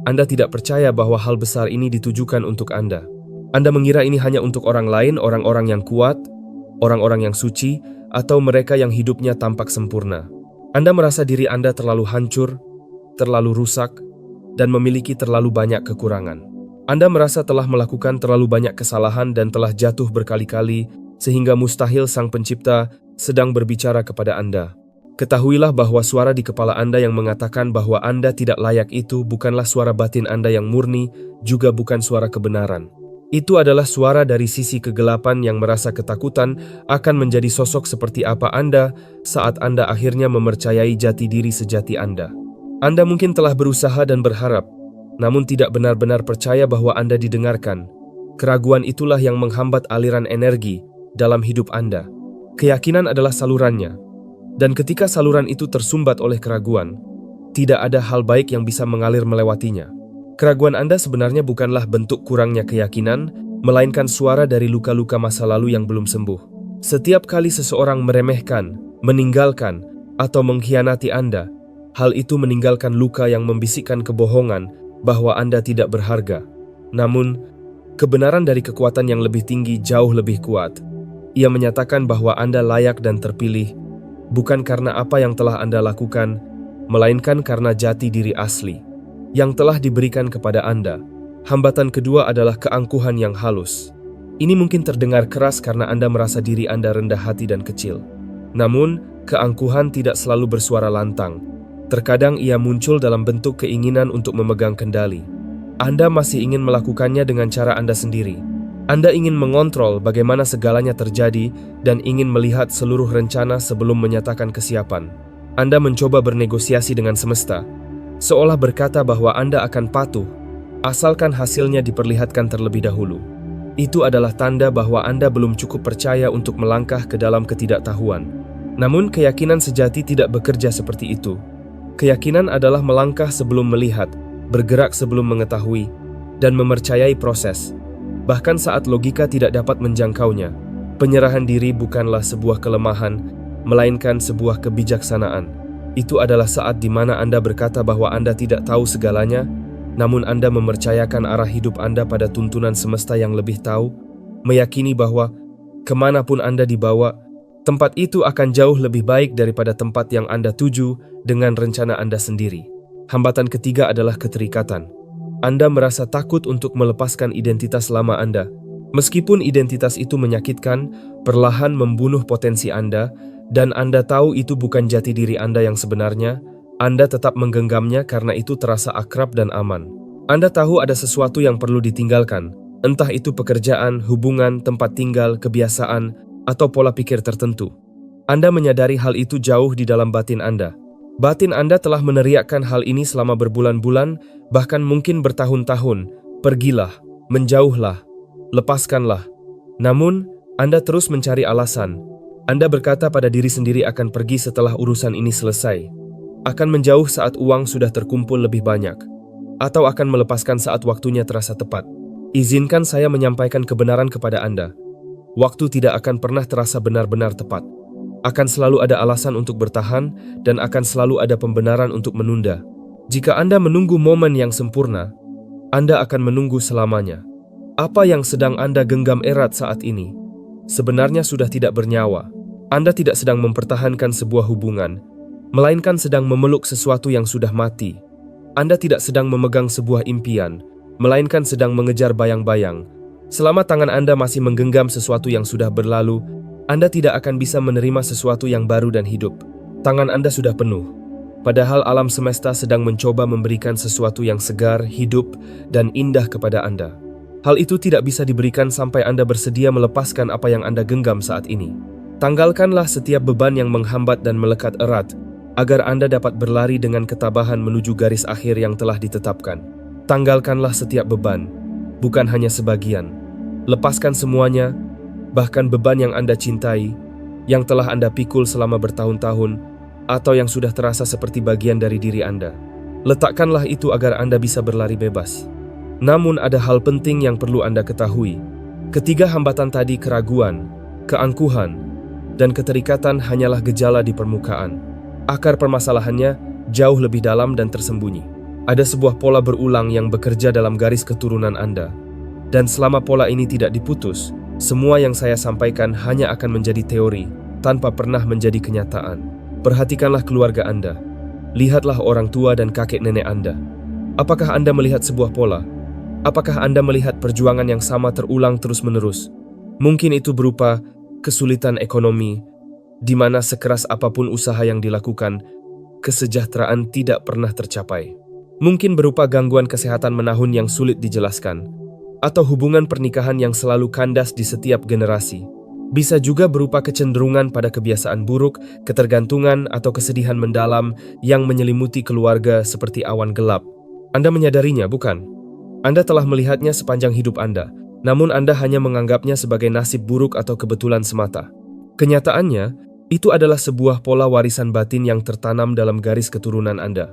Anda tidak percaya bahwa hal besar ini ditujukan untuk Anda. Anda mengira ini hanya untuk orang lain, orang-orang yang kuat, orang-orang yang suci, atau mereka yang hidupnya tampak sempurna. Anda merasa diri Anda terlalu hancur, terlalu rusak, dan memiliki terlalu banyak kekurangan. Anda merasa telah melakukan terlalu banyak kesalahan dan telah jatuh berkali-kali, sehingga mustahil Sang Pencipta sedang berbicara kepada Anda. Ketahuilah bahwa suara di kepala Anda yang mengatakan bahwa Anda tidak layak itu bukanlah suara batin Anda yang murni, juga bukan suara kebenaran. Itu adalah suara dari sisi kegelapan yang merasa ketakutan akan menjadi sosok seperti apa Anda saat Anda akhirnya mempercayai jati diri sejati Anda. Anda mungkin telah berusaha dan berharap, namun tidak benar-benar percaya bahwa Anda didengarkan. Keraguan itulah yang menghambat aliran energi dalam hidup Anda. Keyakinan adalah salurannya. Dan ketika saluran itu tersumbat oleh keraguan, tidak ada hal baik yang bisa mengalir melewatinya. Keraguan Anda sebenarnya bukanlah bentuk kurangnya keyakinan, melainkan suara dari luka-luka masa lalu yang belum sembuh. Setiap kali seseorang meremehkan, meninggalkan, atau mengkhianati Anda, hal itu meninggalkan luka yang membisikkan kebohongan bahwa Anda tidak berharga. Namun, kebenaran dari kekuatan yang lebih tinggi jauh lebih kuat. Ia menyatakan bahwa Anda layak dan terpilih, bukan karena apa yang telah Anda lakukan, melainkan karena jati diri asli yang telah diberikan kepada Anda. Hambatan kedua adalah keangkuhan yang halus. Ini mungkin terdengar keras karena Anda merasa diri Anda rendah hati dan kecil. Namun, keangkuhan tidak selalu bersuara lantang. Terkadang ia muncul dalam bentuk keinginan untuk memegang kendali. Anda masih ingin melakukannya dengan cara Anda sendiri. Anda ingin mengontrol bagaimana segalanya terjadi dan ingin melihat seluruh rencana sebelum menyatakan kesiapan. Anda mencoba bernegosiasi dengan semesta, seolah berkata bahwa Anda akan patuh, asalkan hasilnya diperlihatkan terlebih dahulu. Itu adalah tanda bahwa Anda belum cukup percaya untuk melangkah ke dalam ketidaktahuan. Namun keyakinan sejati tidak bekerja seperti itu. Keyakinan adalah melangkah sebelum melihat, bergerak sebelum mengetahui, dan mempercayai proses. Bahkan saat logika tidak dapat menjangkaunya, penyerahan diri bukanlah sebuah kelemahan, melainkan sebuah kebijaksanaan. Itu adalah saat di mana Anda berkata bahwa Anda tidak tahu segalanya, namun Anda mempercayakan arah hidup Anda pada tuntunan semesta yang lebih tahu, meyakini bahwa kemanapun Anda dibawa, tempat itu akan jauh lebih baik daripada tempat yang Anda tuju dengan rencana Anda sendiri. Hambatan ketiga adalah keterikatan. Anda merasa takut untuk melepaskan identitas lama Anda. Meskipun identitas itu menyakitkan, perlahan membunuh potensi Anda, dan Anda tahu itu bukan jati diri Anda yang sebenarnya, Anda tetap menggenggamnya karena itu terasa akrab dan aman. Anda tahu ada sesuatu yang perlu ditinggalkan, entah itu pekerjaan, hubungan, tempat tinggal, kebiasaan, atau pola pikir tertentu. Anda menyadari hal itu jauh di dalam batin Anda. Batin Anda telah meneriakkan hal ini selama berbulan-bulan, bahkan mungkin bertahun-tahun. Pergilah, menjauhlah, lepaskanlah. Namun, Anda terus mencari alasan. Anda berkata pada diri sendiri akan pergi setelah urusan ini selesai, akan menjauh saat uang sudah terkumpul lebih banyak, atau akan melepaskan saat waktunya terasa tepat. Izinkan saya menyampaikan kebenaran kepada Anda. Waktu tidak akan pernah terasa benar-benar tepat. Akan selalu ada alasan untuk bertahan, dan akan selalu ada pembenaran untuk menunda. Jika Anda menunggu momen yang sempurna, Anda akan menunggu selamanya. Apa yang sedang Anda genggam erat saat ini sebenarnya sudah tidak bernyawa. Anda tidak sedang mempertahankan sebuah hubungan, melainkan sedang memeluk sesuatu yang sudah mati. Anda tidak sedang memegang sebuah impian, melainkan sedang mengejar bayang-bayang. Selama tangan Anda masih menggenggam sesuatu yang sudah berlalu, Anda tidak akan bisa menerima sesuatu yang baru dan hidup. Tangan Anda sudah penuh. Padahal alam semesta sedang mencoba memberikan sesuatu yang segar, hidup, dan indah kepada Anda. Hal itu tidak bisa diberikan sampai Anda bersedia melepaskan apa yang Anda genggam saat ini. Tanggalkanlah setiap beban yang menghambat dan melekat erat, agar Anda dapat berlari dengan ketabahan menuju garis akhir yang telah ditetapkan. Tanggalkanlah setiap beban, bukan hanya sebagian. Lepaskan semuanya, bahkan beban yang Anda cintai, yang telah Anda pikul selama bertahun-tahun, atau yang sudah terasa seperti bagian dari diri Anda. Letakkanlah itu agar Anda bisa berlari bebas. Namun ada hal penting yang perlu Anda ketahui. Ketiga hambatan tadi, keraguan, keangkuhan, dan keterikatan hanyalah gejala di permukaan. Akar permasalahannya jauh lebih dalam dan tersembunyi. Ada sebuah pola berulang yang bekerja dalam garis keturunan Anda. Dan selama pola ini tidak diputus, semua yang saya sampaikan hanya akan menjadi teori, tanpa pernah menjadi kenyataan. Perhatikanlah keluarga Anda. Lihatlah orang tua dan kakek nenek Anda. Apakah Anda melihat sebuah pola? Apakah Anda melihat perjuangan yang sama terulang terus-menerus? Mungkin itu berupa kesulitan ekonomi, di mana sekeras apapun usaha yang dilakukan, kesejahteraan tidak pernah tercapai. Mungkin berupa gangguan kesehatan menahun yang sulit dijelaskan, atau hubungan pernikahan yang selalu kandas di setiap generasi. Bisa juga berupa kecenderungan pada kebiasaan buruk, ketergantungan, atau kesedihan mendalam yang menyelimuti keluarga seperti awan gelap. Anda menyadarinya, bukan? Anda telah melihatnya sepanjang hidup Anda, namun Anda hanya menganggapnya sebagai nasib buruk atau kebetulan semata. Kenyataannya, itu adalah sebuah pola warisan batin yang tertanam dalam garis keturunan Anda.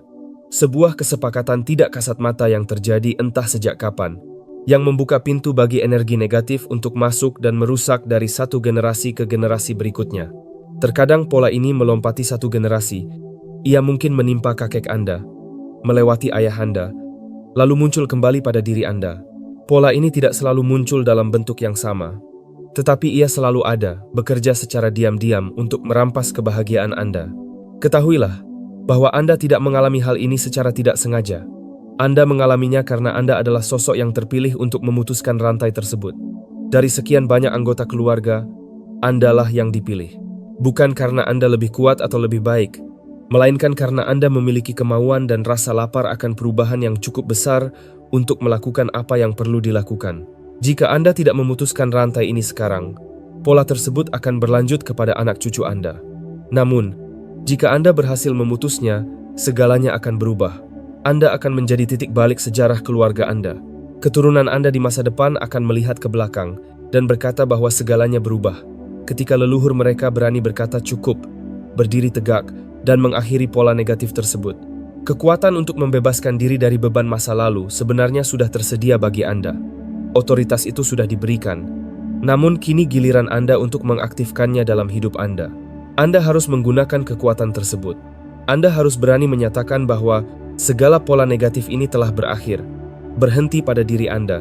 Sebuah kesepakatan tidak kasat mata yang terjadi entah sejak kapan, yang membuka pintu bagi energi negatif untuk masuk dan merusak dari satu generasi ke generasi berikutnya. Terkadang pola ini melompati satu generasi. Ia mungkin menimpa kakek Anda, melewati ayah Anda, lalu muncul kembali pada diri Anda. Pola ini tidak selalu muncul dalam bentuk yang sama, tetapi ia selalu ada, bekerja secara diam-diam untuk merampas kebahagiaan Anda. Ketahuilah bahwa Anda tidak mengalami hal ini secara tidak sengaja. Anda mengalaminya karena Anda adalah sosok yang terpilih untuk memutuskan rantai tersebut. Dari sekian banyak anggota keluarga, Andalah yang dipilih. Bukan karena Anda lebih kuat atau lebih baik, melainkan karena Anda memiliki kemauan dan rasa lapar akan perubahan yang cukup besar untuk melakukan apa yang perlu dilakukan. Jika Anda tidak memutuskan rantai ini sekarang, pola tersebut akan berlanjut kepada anak cucu Anda. Namun, jika Anda berhasil memutusnya, segalanya akan berubah. Anda akan menjadi titik balik sejarah keluarga Anda. Keturunan Anda di masa depan akan melihat ke belakang dan berkata bahwa segalanya berubah. Ketika leluhur mereka berani berkata cukup, berdiri tegak, dan mengakhiri pola negatif tersebut. Kekuatan untuk membebaskan diri dari beban masa lalu sebenarnya sudah tersedia bagi Anda. Otoritas itu sudah diberikan. Namun kini giliran Anda untuk mengaktifkannya dalam hidup Anda. Anda harus menggunakan kekuatan tersebut. Anda harus berani menyatakan bahwa segala pola negatif ini telah berakhir, berhenti pada diri Anda,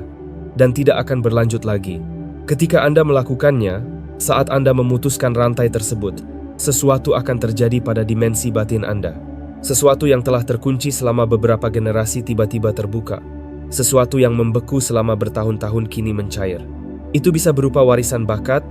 dan tidak akan berlanjut lagi. Ketika Anda melakukannya, saat Anda memutuskan rantai tersebut, sesuatu akan terjadi pada dimensi batin Anda. Sesuatu yang telah terkunci selama beberapa generasi tiba-tiba terbuka. Sesuatu yang membeku selama bertahun-tahun kini mencair. Itu bisa berupa warisan bakat,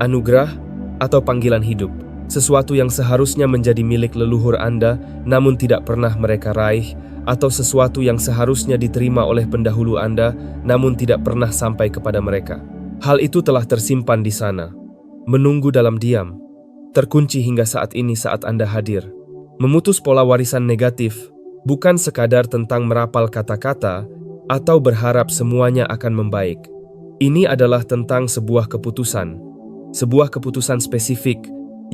anugerah, atau panggilan hidup. Sesuatu yang seharusnya menjadi milik leluhur Anda, namun tidak pernah mereka raih, atau sesuatu yang seharusnya diterima oleh pendahulu Anda, namun tidak pernah sampai kepada mereka. Hal itu telah tersimpan di sana, menunggu dalam diam, terkunci hingga saat ini saat Anda hadir. Memutus pola warisan negatif bukan sekadar tentang merapal kata-kata atau berharap semuanya akan membaik. Ini adalah tentang sebuah keputusan spesifik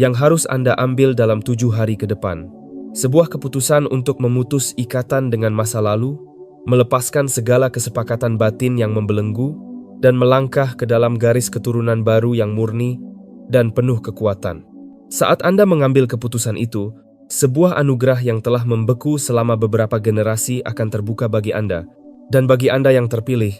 yang harus Anda ambil dalam 7 hari ke depan. Sebuah keputusan untuk memutus ikatan dengan masa lalu, melepaskan segala kesepakatan batin yang membelenggu, dan melangkah ke dalam garis keturunan baru yang murni dan penuh kekuatan. Saat Anda mengambil keputusan itu, sebuah anugerah yang telah membeku selama beberapa generasi akan terbuka bagi Anda. Dan bagi Anda yang terpilih,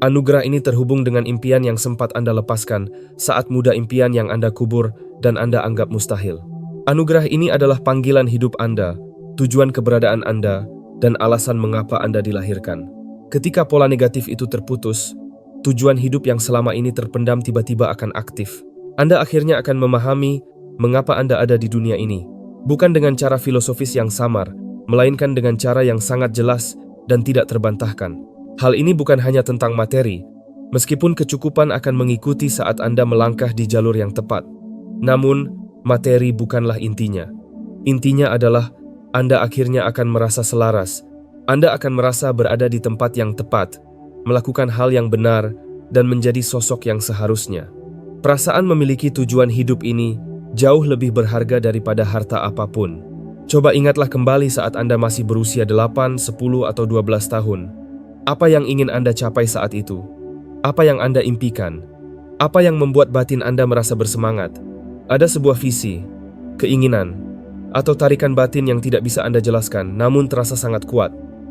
anugerah ini terhubung dengan impian yang sempat Anda lepaskan saat muda, impian yang Anda kubur dan Anda anggap mustahil. Anugerah ini adalah panggilan hidup Anda, tujuan keberadaan Anda, dan alasan mengapa Anda dilahirkan. Ketika pola negatif itu terputus, tujuan hidup yang selama ini terpendam tiba-tiba akan aktif. Anda akhirnya akan memahami mengapa Anda ada di dunia ini. Bukan dengan cara filosofis yang samar, melainkan dengan cara yang sangat jelas dan tidak terbantahkan. Hal ini bukan hanya tentang materi, meskipun kecukupan akan mengikuti saat Anda melangkah di jalur yang tepat. Namun, materi bukanlah intinya. Intinya adalah Anda akhirnya akan merasa selaras. Anda akan merasa berada di tempat yang tepat, melakukan hal yang benar, dan menjadi sosok yang seharusnya. Perasaan memiliki tujuan hidup ini jauh lebih berharga daripada harta apapun. Coba ingatlah kembali saat Anda masih berusia 8, 10, atau 12 tahun. Apa yang ingin Anda capai saat itu? Apa yang Anda impikan? Apa yang membuat batin Anda merasa bersemangat? Ada sebuah visi, keinginan, atau tarikan batin yang tidak bisa Anda jelaskan, namun terasa sangat kuat.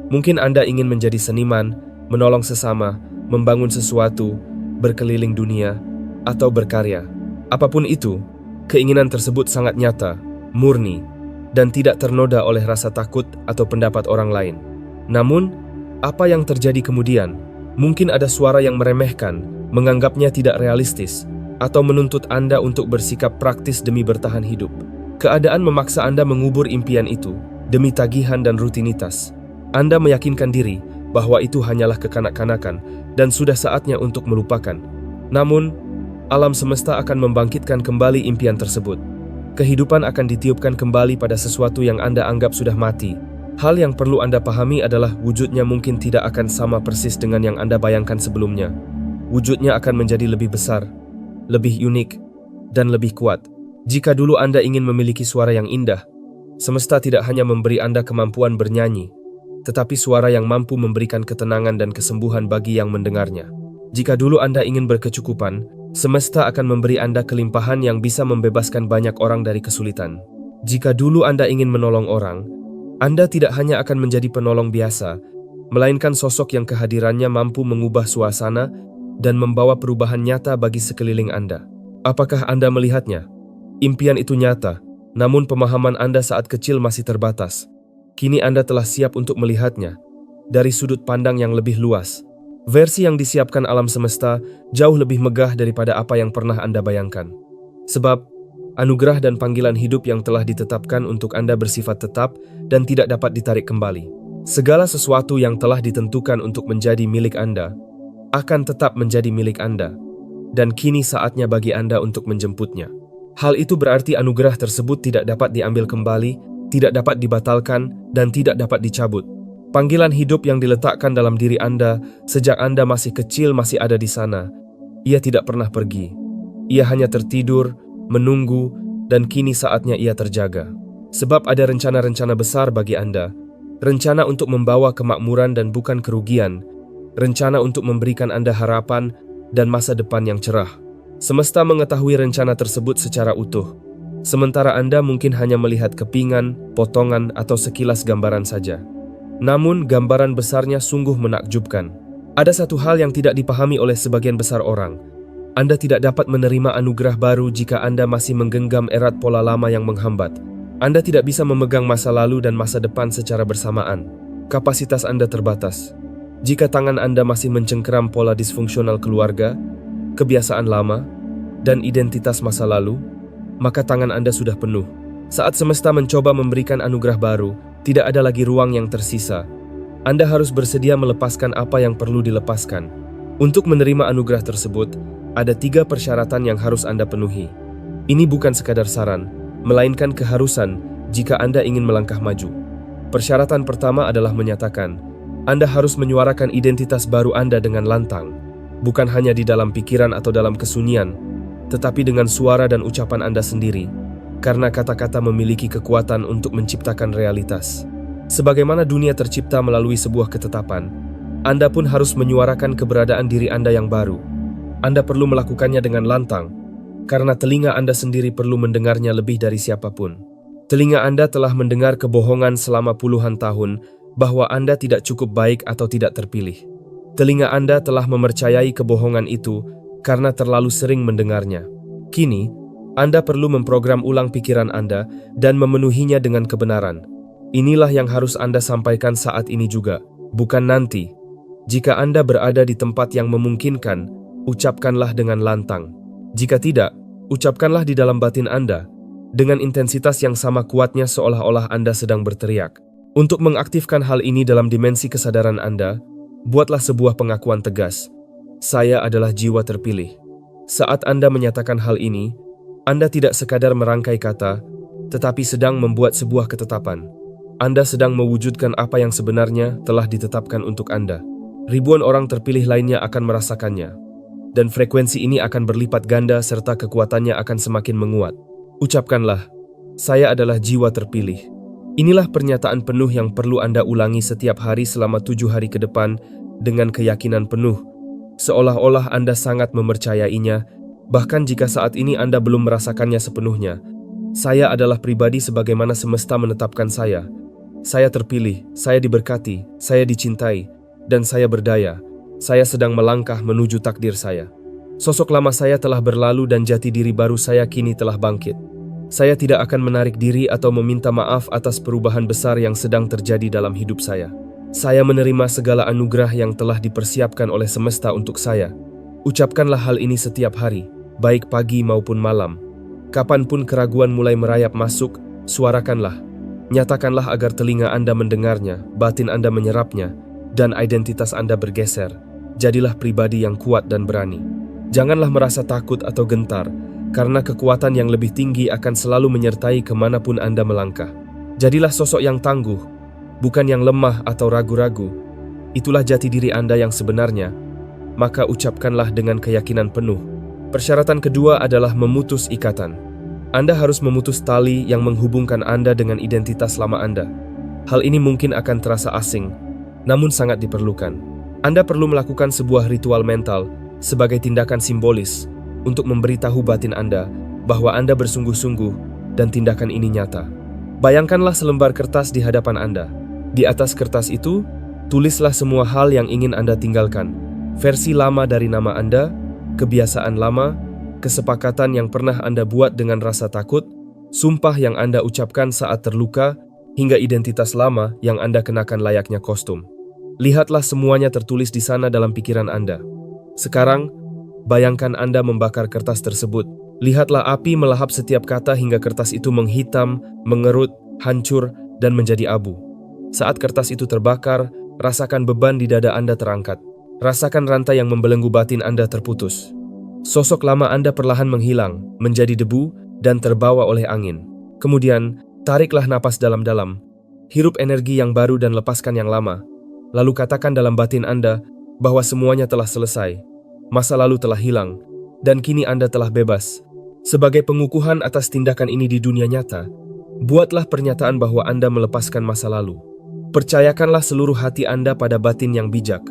Mungkin Anda ingin menjadi seniman, menolong sesama, membangun sesuatu, berkeliling dunia, atau berkarya. Apapun itu, keinginan tersebut sangat nyata, murni, dan tidak ternoda oleh rasa takut atau pendapat orang lain. Namun, apa yang terjadi kemudian? Mungkin ada suara yang meremehkan, menganggapnya tidak realistis, atau menuntut Anda untuk bersikap praktis demi bertahan hidup. Keadaan memaksa Anda mengubur impian itu demi tagihan dan rutinitas. Anda meyakinkan diri bahwa itu hanyalah kekanak-kanakan dan sudah saatnya untuk melupakan. Namun, alam semesta akan membangkitkan kembali impian tersebut. Kehidupan akan ditiupkan kembali pada sesuatu yang Anda anggap sudah mati. Hal yang perlu Anda pahami adalah wujudnya mungkin tidak akan sama persis dengan yang Anda bayangkan sebelumnya. Wujudnya akan menjadi lebih besar, lebih unik, dan lebih kuat. Jika dulu Anda ingin memiliki suara yang indah, semesta tidak hanya memberi Anda kemampuan bernyanyi, tetapi suara yang mampu memberikan ketenangan dan kesembuhan bagi yang mendengarnya. Jika dulu Anda ingin berkecukupan, semesta akan memberi Anda kelimpahan yang bisa membebaskan banyak orang dari kesulitan. Jika dulu Anda ingin menolong orang, Anda tidak hanya akan menjadi penolong biasa, melainkan sosok yang kehadirannya mampu mengubah suasana dan membawa perubahan nyata bagi sekeliling Anda. Apakah Anda melihatnya? Impian itu nyata, namun pemahaman Anda saat kecil masih terbatas. Kini Anda telah siap untuk melihatnya dari sudut pandang yang lebih luas. Versi yang disiapkan alam semesta jauh lebih megah daripada apa yang pernah Anda bayangkan. Sebab, anugerah dan panggilan hidup yang telah ditetapkan untuk Anda bersifat tetap dan tidak dapat ditarik kembali. Segala sesuatu yang telah ditentukan untuk menjadi milik Anda akan tetap menjadi milik Anda, dan kini saatnya bagi Anda untuk menjemputnya. Hal itu berarti anugerah tersebut tidak dapat diambil kembali, tidak dapat dibatalkan, dan tidak dapat dicabut. Panggilan hidup yang diletakkan dalam diri Anda sejak Anda masih kecil masih ada di sana. Ia tidak pernah pergi. Ia hanya tertidur, menunggu, dan kini saatnya ia terjaga. Sebab ada rencana-rencana besar bagi Anda. Rencana untuk membawa kemakmuran dan bukan kerugian. Rencana untuk memberikan Anda harapan dan masa depan yang cerah. Semesta mengetahui rencana tersebut secara utuh. Sementara Anda mungkin hanya melihat kepingan, potongan, atau sekilas gambaran saja. Namun, gambaran besarnya sungguh menakjubkan. Ada satu hal yang tidak dipahami oleh sebagian besar orang. Anda tidak dapat menerima anugerah baru jika Anda masih menggenggam erat pola lama yang menghambat. Anda tidak bisa memegang masa lalu dan masa depan secara bersamaan. Kapasitas Anda terbatas. Jika tangan Anda masih mencengkeram pola disfungsional keluarga, kebiasaan lama, dan identitas masa lalu, maka tangan Anda sudah penuh. Saat semesta mencoba memberikan anugerah baru, tidak ada lagi ruang yang tersisa. Anda harus bersedia melepaskan apa yang perlu dilepaskan. Untuk menerima anugerah tersebut, ada 3 persyaratan yang harus Anda penuhi. Ini bukan sekadar saran, melainkan keharusan jika Anda ingin melangkah maju. Persyaratan pertama adalah menyatakan, Anda harus menyuarakan identitas baru Anda dengan lantang, bukan hanya di dalam pikiran atau dalam kesunyian, tetapi dengan suara dan ucapan Anda sendiri, karena kata-kata memiliki kekuatan untuk menciptakan realitas. Sebagaimana dunia tercipta melalui sebuah ketetapan, Anda pun harus menyuarakan keberadaan diri Anda yang baru. Anda perlu melakukannya dengan lantang, karena telinga Anda sendiri perlu mendengarnya lebih dari siapapun. Telinga Anda telah mendengar kebohongan selama puluhan tahun bahwa Anda tidak cukup baik atau tidak terpilih. Telinga Anda telah mempercayai kebohongan itu karena terlalu sering mendengarnya. Kini, Anda perlu memprogram ulang pikiran Anda dan memenuhinya dengan kebenaran. Inilah yang harus Anda sampaikan saat ini juga, bukan nanti. Jika Anda berada di tempat yang memungkinkan, ucapkanlah dengan lantang. Jika tidak, ucapkanlah di dalam batin Anda, dengan intensitas yang sama kuatnya seolah-olah Anda sedang berteriak. Untuk mengaktifkan hal ini dalam dimensi kesadaran Anda, buatlah sebuah pengakuan tegas. Saya adalah jiwa terpilih. Saat Anda menyatakan hal ini, Anda tidak sekadar merangkai kata, tetapi sedang membuat sebuah ketetapan. Anda sedang mewujudkan apa yang sebenarnya telah ditetapkan untuk Anda. Ribuan orang terpilih lainnya akan merasakannya, dan frekuensi ini akan berlipat ganda serta kekuatannya akan semakin menguat. Ucapkanlah, saya adalah jiwa terpilih. Inilah pernyataan penuh yang perlu Anda ulangi setiap hari selama 7 hari ke depan dengan keyakinan penuh, seolah-olah Anda sangat mempercayainya. Bahkan jika saat ini Anda belum merasakannya sepenuhnya, saya adalah pribadi sebagaimana semesta menetapkan saya. Saya terpilih, saya diberkati, saya dicintai, dan saya berdaya. Saya sedang melangkah menuju takdir saya. Sosok lama saya telah berlalu dan jati diri baru saya kini telah bangkit. Saya tidak akan menarik diri atau meminta maaf atas perubahan besar yang sedang terjadi dalam hidup saya. Saya menerima segala anugerah yang telah dipersiapkan oleh semesta untuk saya. Ucapkanlah hal ini setiap hari, baik pagi maupun malam. Kapanpun keraguan mulai merayap masuk, suarakanlah. Nyatakanlah agar telinga Anda mendengarnya, batin Anda menyerapnya, dan identitas Anda bergeser. Jadilah pribadi yang kuat dan berani. Janganlah merasa takut atau gentar, karena kekuatan yang lebih tinggi akan selalu menyertai kemanapun Anda melangkah. Jadilah sosok yang tangguh, bukan yang lemah atau ragu-ragu. Itulah jati diri Anda yang sebenarnya, maka ucapkanlah dengan keyakinan penuh. Persyaratan kedua adalah memutus ikatan. Anda harus memutus tali yang menghubungkan Anda dengan identitas lama Anda. Hal ini mungkin akan terasa asing, namun sangat diperlukan. Anda perlu melakukan sebuah ritual mental sebagai tindakan simbolis untuk memberitahu batin Anda bahwa Anda bersungguh-sungguh dan tindakan ini nyata. Bayangkanlah selembar kertas di hadapan Anda. Di atas kertas itu, tulislah semua hal yang ingin Anda tinggalkan. Versi lama dari nama Anda, kebiasaan lama, kesepakatan yang pernah Anda buat dengan rasa takut, sumpah yang Anda ucapkan saat terluka, hingga identitas lama yang Anda kenakan layaknya kostum. Lihatlah semuanya tertulis di sana dalam pikiran Anda. Sekarang, bayangkan Anda membakar kertas tersebut. Lihatlah api melahap setiap kata hingga kertas itu menghitam, mengerut, hancur, dan menjadi abu. Saat kertas itu terbakar, rasakan beban di dada Anda terangkat. Rasakan rantai yang membelenggu batin Anda terputus. Sosok lama Anda perlahan menghilang, menjadi debu, dan terbawa oleh angin. Kemudian, tariklah napas dalam-dalam. Hirup energi yang baru dan lepaskan yang lama. Lalu katakan dalam batin Anda bahwa semuanya telah selesai. Masa lalu telah hilang, dan kini Anda telah bebas. Sebagai pengukuhan atas tindakan ini di dunia nyata, buatlah pernyataan bahwa Anda melepaskan masa lalu. Percayakanlah seluruh hati Anda pada batin yang bijak,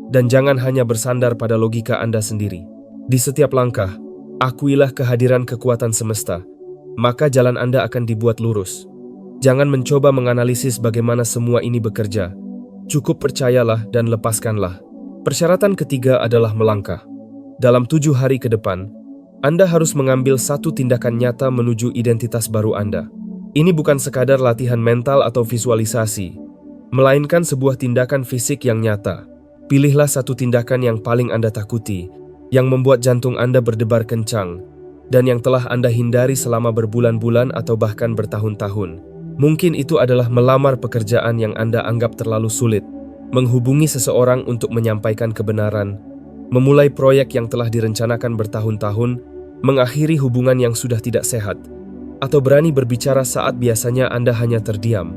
dan jangan hanya bersandar pada logika Anda sendiri. Di setiap langkah, akuilah kehadiran kekuatan semesta, maka jalan Anda akan dibuat lurus. Jangan mencoba menganalisis bagaimana semua ini bekerja. Cukup percayalah dan lepaskanlah. Persyaratan ketiga adalah melangkah. Dalam 7 hari ke depan, Anda harus mengambil satu tindakan nyata menuju identitas baru Anda. Ini bukan sekadar latihan mental atau visualisasi, melainkan sebuah tindakan fisik yang nyata. Pilihlah satu tindakan yang paling Anda takuti, yang membuat jantung Anda berdebar kencang, dan yang telah Anda hindari selama berbulan-bulan atau bahkan bertahun-tahun. Mungkin itu adalah melamar pekerjaan yang Anda anggap terlalu sulit, menghubungi seseorang untuk menyampaikan kebenaran, memulai proyek yang telah direncanakan bertahun-tahun, mengakhiri hubungan yang sudah tidak sehat, atau berani berbicara saat biasanya Anda hanya terdiam.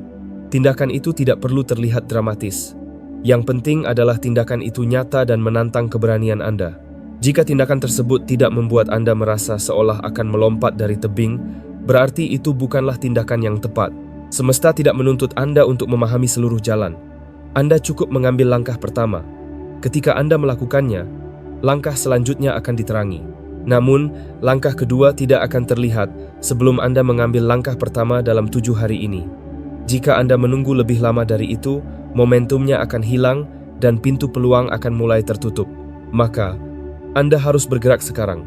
Tindakan itu tidak perlu terlihat dramatis. Yang penting adalah tindakan itu nyata dan menantang keberanian Anda. Jika tindakan tersebut tidak membuat Anda merasa seolah akan melompat dari tebing, berarti itu bukanlah tindakan yang tepat. Semesta tidak menuntut Anda untuk memahami seluruh jalan. Anda cukup mengambil langkah pertama. Ketika Anda melakukannya, langkah selanjutnya akan diterangi. Namun, langkah kedua tidak akan terlihat sebelum Anda mengambil langkah pertama dalam 7 hari ini. Jika Anda menunggu lebih lama dari itu, momentumnya akan hilang dan pintu peluang akan mulai tertutup. Maka, Anda harus bergerak sekarang.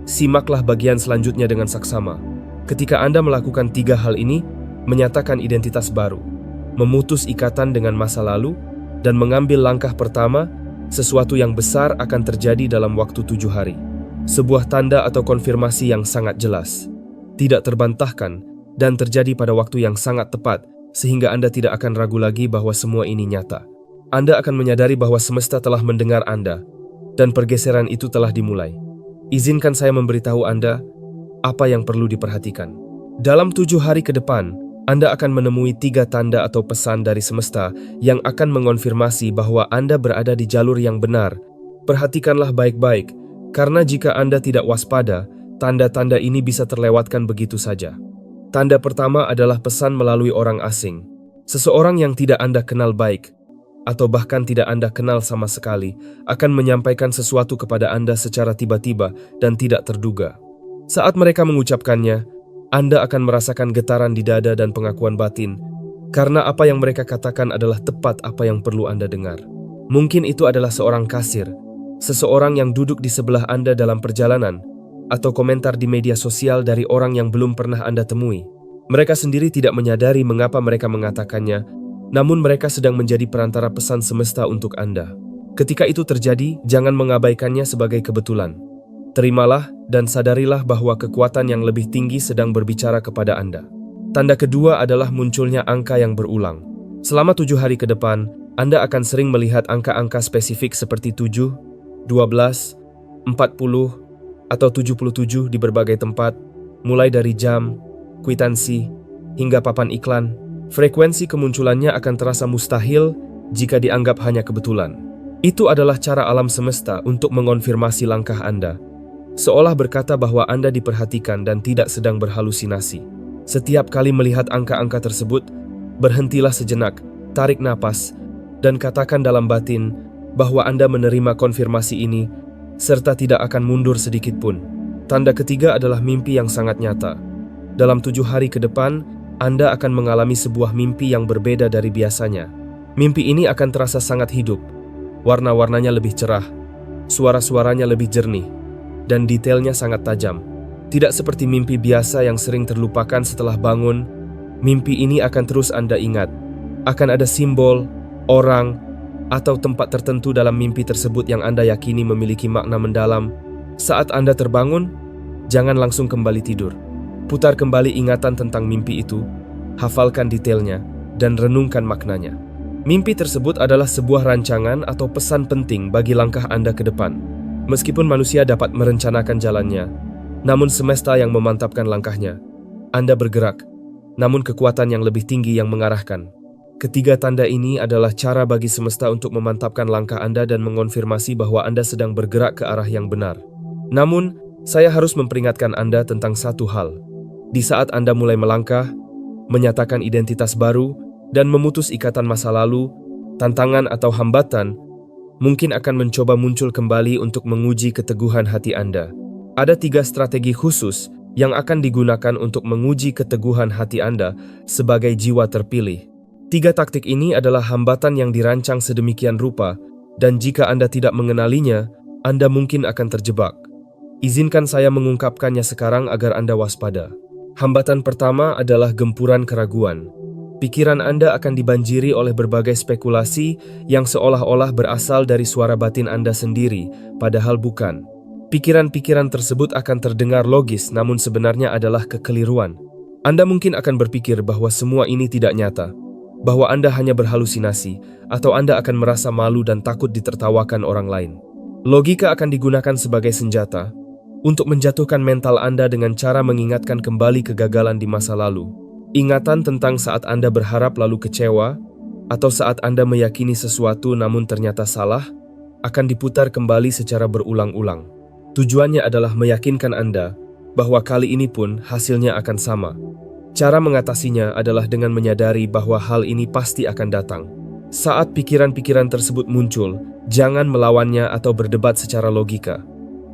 Simaklah bagian selanjutnya dengan saksama. Ketika Anda melakukan 3 hal ini, menyatakan identitas baru, memutus ikatan dengan masa lalu, dan mengambil langkah pertama, sesuatu yang besar akan terjadi dalam waktu 7 hari. Sebuah tanda atau konfirmasi yang sangat jelas, tidak terbantahkan, dan terjadi pada waktu yang sangat tepat, sehingga Anda tidak akan ragu lagi bahwa semua ini nyata. Anda akan menyadari bahwa semesta telah mendengar Anda, dan pergeseran itu telah dimulai. Izinkan saya memberitahu Anda apa yang perlu diperhatikan. Dalam 7 hari ke depan, Anda akan menemui 3 tanda atau pesan dari semesta yang akan mengonfirmasi bahwa Anda berada di jalur yang benar. Perhatikanlah baik-baik, karena jika Anda tidak waspada, tanda-tanda ini bisa terlewatkan begitu saja. Tanda pertama adalah pesan melalui orang asing. Seseorang yang tidak Anda kenal baik, atau bahkan tidak Anda kenal sama sekali, akan menyampaikan sesuatu kepada Anda secara tiba-tiba dan tidak terduga. Saat mereka mengucapkannya, Anda akan merasakan getaran di dada dan pengakuan batin, karena apa yang mereka katakan adalah tepat apa yang perlu Anda dengar. Mungkin itu adalah seorang kasir, seseorang yang duduk di sebelah Anda dalam perjalanan, atau komentar di media sosial dari orang yang belum pernah Anda temui. Mereka sendiri tidak menyadari mengapa mereka mengatakannya, namun mereka sedang menjadi perantara pesan semesta untuk Anda. Ketika itu terjadi, jangan mengabaikannya sebagai kebetulan. Terimalah dan sadarilah bahwa kekuatan yang lebih tinggi sedang berbicara kepada Anda. Tanda kedua adalah munculnya angka yang berulang. Selama 7 hari ke depan, Anda akan sering melihat angka-angka spesifik seperti 7, 12, 40, atau 77 di berbagai tempat, mulai dari jam, kwitansi, hingga papan iklan. Frekuensi kemunculannya akan terasa mustahil jika dianggap hanya kebetulan. Itu adalah cara alam semesta untuk mengonfirmasi langkah Anda, seolah berkata bahwa Anda diperhatikan dan tidak sedang berhalusinasi. Setiap kali melihat angka-angka tersebut, berhentilah sejenak, tarik napas, dan katakan dalam batin bahwa Anda menerima konfirmasi ini, serta tidak akan mundur sedikit pun. Tanda ketiga adalah mimpi yang sangat nyata. Dalam 7 hari ke depan, Anda akan mengalami sebuah mimpi yang berbeda dari biasanya. Mimpi ini akan terasa sangat hidup, warna-warnanya lebih cerah, suara-suaranya lebih jernih, dan detailnya sangat tajam. Tidak seperti mimpi biasa yang sering terlupakan setelah bangun, mimpi ini akan terus Anda ingat. Akan ada simbol, orang, atau tempat tertentu dalam mimpi tersebut yang Anda yakini memiliki makna mendalam. Saat Anda terbangun, jangan langsung kembali tidur. Putar kembali ingatan tentang mimpi itu, hafalkan detailnya, dan renungkan maknanya. Mimpi tersebut adalah sebuah rancangan atau pesan penting bagi langkah Anda ke depan. Meskipun manusia dapat merencanakan jalannya, namun semesta yang memantapkan langkahnya. Anda bergerak, namun kekuatan yang lebih tinggi yang mengarahkan. Ketiga tanda ini adalah cara bagi semesta untuk memantapkan langkah Anda dan mengonfirmasi bahwa Anda sedang bergerak ke arah yang benar. Namun, saya harus memperingatkan Anda tentang satu hal. Di saat Anda mulai melangkah, menyatakan identitas baru, dan memutus ikatan masa lalu, tantangan atau hambatan mungkin akan mencoba muncul kembali untuk menguji keteguhan hati Anda. Ada 3 strategi khusus yang akan digunakan untuk menguji keteguhan hati Anda sebagai jiwa terpilih. 3 taktik ini adalah hambatan yang dirancang sedemikian rupa, dan jika Anda tidak mengenalinya, Anda mungkin akan terjebak. Izinkan saya mengungkapkannya sekarang agar Anda waspada. Hambatan pertama adalah gempuran keraguan. Pikiran Anda akan dibanjiri oleh berbagai spekulasi yang seolah-olah berasal dari suara batin Anda sendiri, padahal bukan. Pikiran-pikiran tersebut akan terdengar logis, namun sebenarnya adalah kekeliruan. Anda mungkin akan berpikir bahwa semua ini tidak nyata, bahwa Anda hanya berhalusinasi, atau Anda akan merasa malu dan takut ditertawakan orang lain. Logika akan digunakan sebagai senjata untuk menjatuhkan mental Anda dengan cara mengingatkan kembali kegagalan di masa lalu. Ingatan tentang saat Anda berharap lalu kecewa, atau saat Anda meyakini sesuatu namun ternyata salah, akan diputar kembali secara berulang-ulang. Tujuannya adalah meyakinkan Anda bahwa kali ini pun hasilnya akan sama. Cara mengatasinya adalah dengan menyadari bahwa hal ini pasti akan datang. Saat pikiran-pikiran tersebut muncul, jangan melawannya atau berdebat secara logika.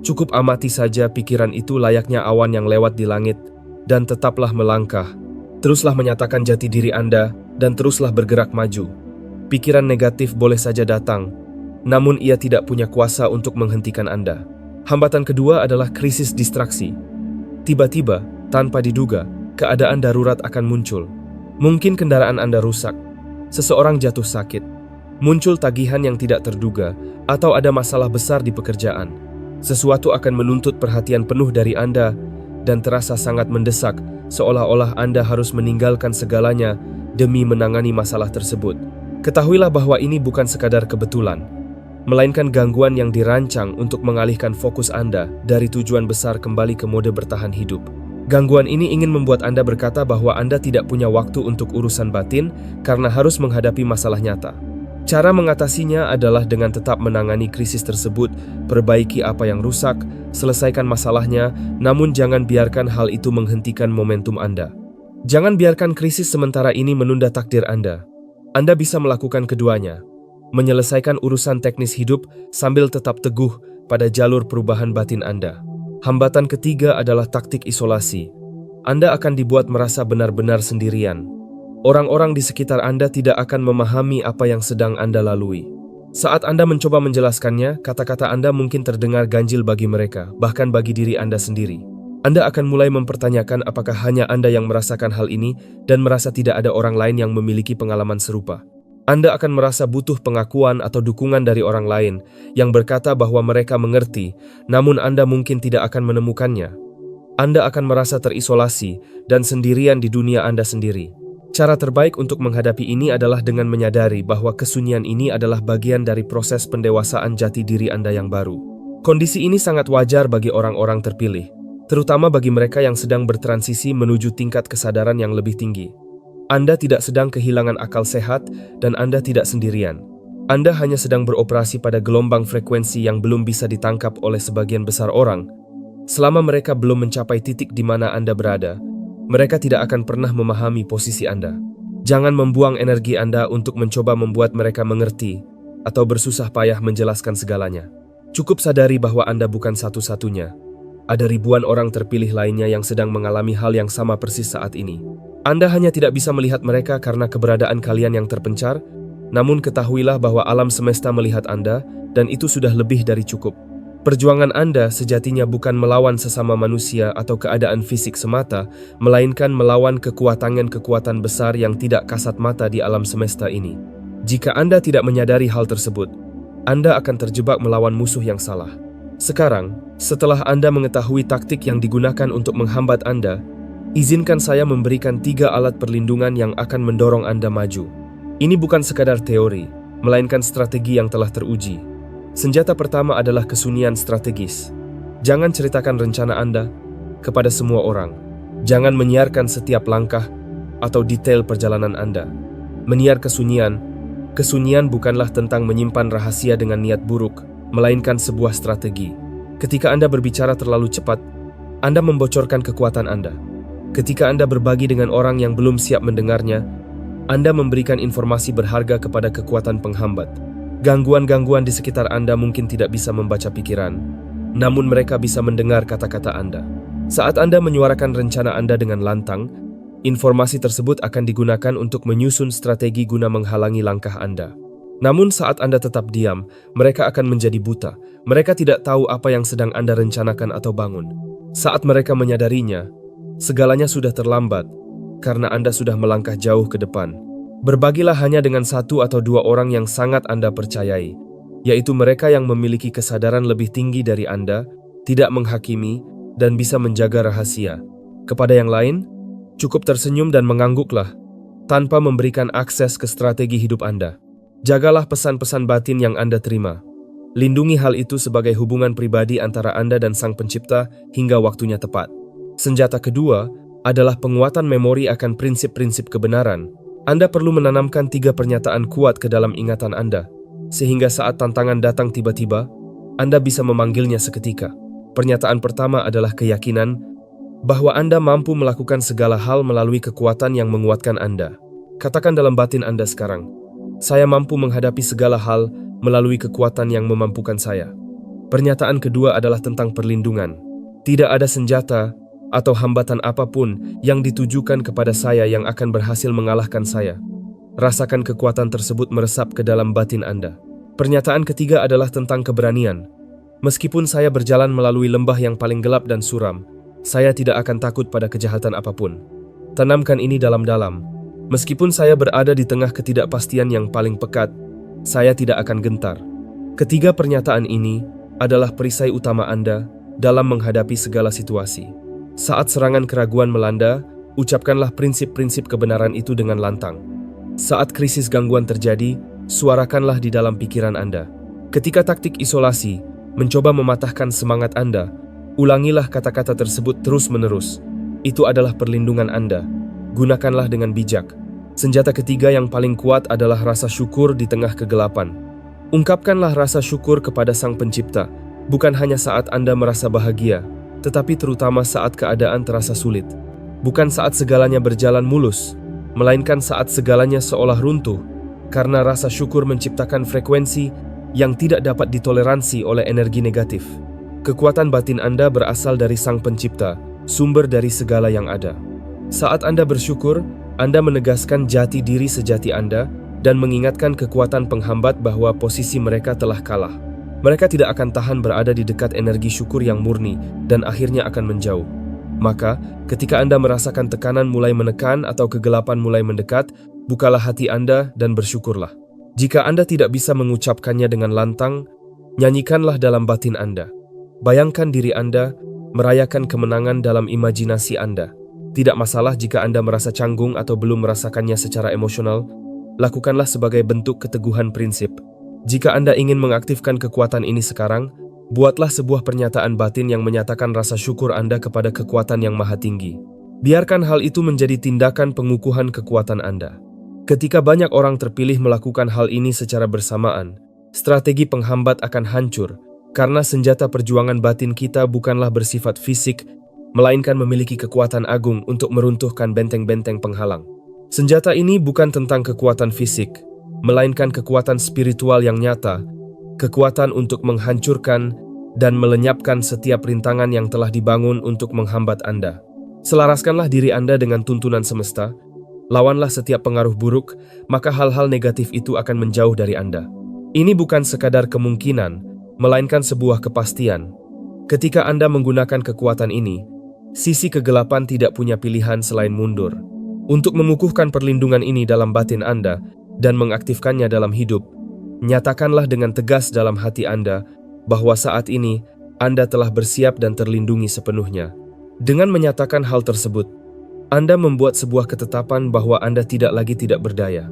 Cukup amati saja pikiran itu layaknya awan yang lewat di langit, dan tetaplah melangkah. Teruslah menyatakan jati diri Anda, dan teruslah bergerak maju. Pikiran negatif boleh saja datang, namun ia tidak punya kuasa untuk menghentikan Anda. Hambatan kedua adalah krisis distraksi. Tiba-tiba, tanpa diduga, keadaan darurat akan muncul. Mungkin kendaraan Anda rusak, seseorang jatuh sakit, muncul tagihan yang tidak terduga, atau ada masalah besar di pekerjaan. Sesuatu akan menuntut perhatian penuh dari Anda dan terasa sangat mendesak, seolah-olah Anda harus meninggalkan segalanya demi menangani masalah tersebut. Ketahuilah bahwa ini bukan sekadar kebetulan, melainkan gangguan yang dirancang untuk mengalihkan fokus Anda dari tujuan besar kembali ke mode bertahan hidup. Gangguan ini ingin membuat Anda berkata bahwa Anda tidak punya waktu untuk urusan batin karena harus menghadapi masalah nyata. Cara mengatasinya adalah dengan tetap menangani krisis tersebut, perbaiki apa yang rusak, selesaikan masalahnya, namun jangan biarkan hal itu menghentikan momentum Anda. Jangan biarkan krisis sementara ini menunda takdir Anda. Anda bisa melakukan keduanya, menyelesaikan urusan teknis hidup sambil tetap teguh pada jalur perubahan batin Anda. Hambatan ketiga adalah taktik isolasi. Anda akan dibuat merasa benar-benar sendirian. Orang-orang di sekitar Anda tidak akan memahami apa yang sedang Anda lalui. Saat Anda mencoba menjelaskannya, kata-kata Anda mungkin terdengar ganjil bagi mereka, bahkan bagi diri Anda sendiri. Anda akan mulai mempertanyakan apakah hanya Anda yang merasakan hal ini dan merasa tidak ada orang lain yang memiliki pengalaman serupa. Anda akan merasa butuh pengakuan atau dukungan dari orang lain yang berkata bahwa mereka mengerti, namun Anda mungkin tidak akan menemukannya. Anda akan merasa terisolasi dan sendirian di dunia Anda sendiri. Cara terbaik untuk menghadapi ini adalah dengan menyadari bahwa kesunyian ini adalah bagian dari proses pendewasaan jati diri Anda yang baru. Kondisi ini sangat wajar bagi orang-orang terpilih, terutama bagi mereka yang sedang bertransisi menuju tingkat kesadaran yang lebih tinggi. Anda tidak sedang kehilangan akal sehat dan Anda tidak sendirian. Anda hanya sedang beroperasi pada gelombang frekuensi yang belum bisa ditangkap oleh sebagian besar orang. Selama mereka belum mencapai titik di mana Anda berada, mereka tidak akan pernah memahami posisi Anda. Jangan membuang energi Anda untuk mencoba membuat mereka mengerti atau bersusah payah menjelaskan segalanya. Cukup sadari bahwa Anda bukan satu-satunya. Ada ribuan orang terpilih lainnya yang sedang mengalami hal yang sama persis saat ini. Anda hanya tidak bisa melihat mereka karena keberadaan kalian yang terpencar, namun ketahuilah bahwa alam semesta melihat Anda, dan itu sudah lebih dari cukup. Perjuangan Anda sejatinya bukan melawan sesama manusia atau keadaan fisik semata, melainkan melawan kekuatan-kekuatan besar yang tidak kasat mata di alam semesta ini. Jika Anda tidak menyadari hal tersebut, Anda akan terjebak melawan musuh yang salah. Sekarang, setelah Anda mengetahui taktik yang digunakan untuk menghambat Anda, izinkan saya memberikan 3 alat perlindungan yang akan mendorong Anda maju. Ini bukan sekadar teori, melainkan strategi yang telah teruji. Senjata pertama adalah kesunyian strategis. Jangan ceritakan rencana Anda kepada semua orang. Jangan menyiarkan setiap langkah atau detail perjalanan Anda. Menyiar kesunyian bukanlah tentang menyimpan rahasia dengan niat buruk, melainkan sebuah strategi. Ketika Anda berbicara terlalu cepat, Anda membocorkan kekuatan Anda. Ketika Anda berbagi dengan orang yang belum siap mendengarnya, Anda memberikan informasi berharga kepada kekuatan penghambat. Gangguan-gangguan di sekitar Anda mungkin tidak bisa membaca pikiran, namun mereka bisa mendengar kata-kata Anda. Saat Anda menyuarakan rencana Anda dengan lantang, informasi tersebut akan digunakan untuk menyusun strategi guna menghalangi langkah Anda. Namun saat Anda tetap diam, mereka akan menjadi buta. Mereka tidak tahu apa yang sedang Anda rencanakan atau bangun. Saat mereka menyadarinya, segalanya sudah terlambat karena Anda sudah melangkah jauh ke depan. Berbagilah hanya dengan 1 atau 2 orang yang sangat Anda percayai, yaitu mereka yang memiliki kesadaran lebih tinggi dari Anda, tidak menghakimi, dan bisa menjaga rahasia. Kepada yang lain, cukup tersenyum dan mengangguklah, tanpa memberikan akses ke strategi hidup Anda. Jagalah pesan-pesan batin yang Anda terima. Lindungi hal itu sebagai hubungan pribadi antara Anda dan Sang Pencipta hingga waktunya tepat. Senjata kedua adalah penguatan memori akan prinsip-prinsip kebenaran. Anda perlu menanamkan 3 pernyataan kuat ke dalam ingatan Anda, sehingga saat tantangan datang tiba-tiba, Anda bisa memanggilnya seketika. Pernyataan pertama adalah keyakinan bahwa Anda mampu melakukan segala hal melalui kekuatan yang menguatkan Anda. Katakan dalam batin Anda sekarang, "Saya mampu menghadapi segala hal melalui kekuatan yang memampukan saya." Pernyataan kedua adalah tentang perlindungan. Tidak ada senjata atau hambatan apapun yang ditujukan kepada saya yang akan berhasil mengalahkan saya. Rasakan kekuatan tersebut meresap ke dalam batin Anda. Pernyataan ketiga adalah tentang keberanian. Meskipun saya berjalan melalui lembah yang paling gelap dan suram, saya tidak akan takut pada kejahatan apapun. Tanamkan ini dalam-dalam. Meskipun saya berada di tengah ketidakpastian yang paling pekat, saya tidak akan gentar. Ketiga pernyataan ini adalah perisai utama Anda dalam menghadapi segala situasi. Saat serangan keraguan melanda, ucapkanlah prinsip-prinsip kebenaran itu dengan lantang. Saat krisis gangguan terjadi, suarakanlah di dalam pikiran Anda. Ketika taktik isolasi mencoba mematahkan semangat Anda, ulangilah kata-kata tersebut terus-menerus. Itu adalah perlindungan Anda. Gunakanlah dengan bijak. Senjata ketiga yang paling kuat adalah rasa syukur di tengah kegelapan. Ungkapkanlah rasa syukur kepada Sang Pencipta, bukan hanya saat Anda merasa bahagia, tetapi terutama saat keadaan terasa sulit. Bukan saat segalanya berjalan mulus, melainkan saat segalanya seolah runtuh, karena rasa syukur menciptakan frekuensi yang tidak dapat ditoleransi oleh energi negatif. Kekuatan batin Anda berasal dari Sang Pencipta, sumber dari segala yang ada. Saat Anda bersyukur, Anda menegaskan jati diri sejati Anda dan mengingatkan kekuatan penghambat bahwa posisi mereka telah kalah. Mereka tidak akan tahan berada di dekat energi syukur yang murni dan akhirnya akan menjauh. Maka, ketika Anda merasakan tekanan mulai menekan atau kegelapan mulai mendekat, bukalah hati Anda dan bersyukurlah. Jika Anda tidak bisa mengucapkannya dengan lantang, nyanyikanlah dalam batin Anda. Bayangkan diri Anda merayakan kemenangan dalam imajinasi Anda. Tidak masalah jika Anda merasa canggung atau belum merasakannya secara emosional, lakukanlah sebagai bentuk keteguhan prinsip. Jika Anda ingin mengaktifkan kekuatan ini sekarang, buatlah sebuah pernyataan batin yang menyatakan rasa syukur Anda kepada kekuatan yang maha tinggi. Biarkan hal itu menjadi tindakan pengukuhan kekuatan Anda. Ketika banyak orang terpilih melakukan hal ini secara bersamaan, strategi penghambat akan hancur, karena senjata perjuangan batin kita bukanlah bersifat fisik, melainkan memiliki kekuatan agung untuk meruntuhkan benteng-benteng penghalang. Senjata ini bukan tentang kekuatan fisik, melainkan kekuatan spiritual yang nyata, kekuatan untuk menghancurkan dan melenyapkan setiap rintangan yang telah dibangun untuk menghambat Anda. Selaraskanlah diri Anda dengan tuntunan semesta, lawanlah setiap pengaruh buruk, maka hal-hal negatif itu akan menjauh dari Anda. Ini bukan sekadar kemungkinan, melainkan sebuah kepastian. Ketika Anda menggunakan kekuatan ini, sisi kegelapan tidak punya pilihan selain mundur. Untuk mengukuhkan perlindungan ini dalam batin Anda dan mengaktifkannya dalam hidup, nyatakanlah dengan tegas dalam hati Anda bahwa saat ini Anda telah bersiap dan terlindungi sepenuhnya. Dengan menyatakan hal tersebut, Anda membuat sebuah ketetapan bahwa Anda tidak lagi tidak berdaya.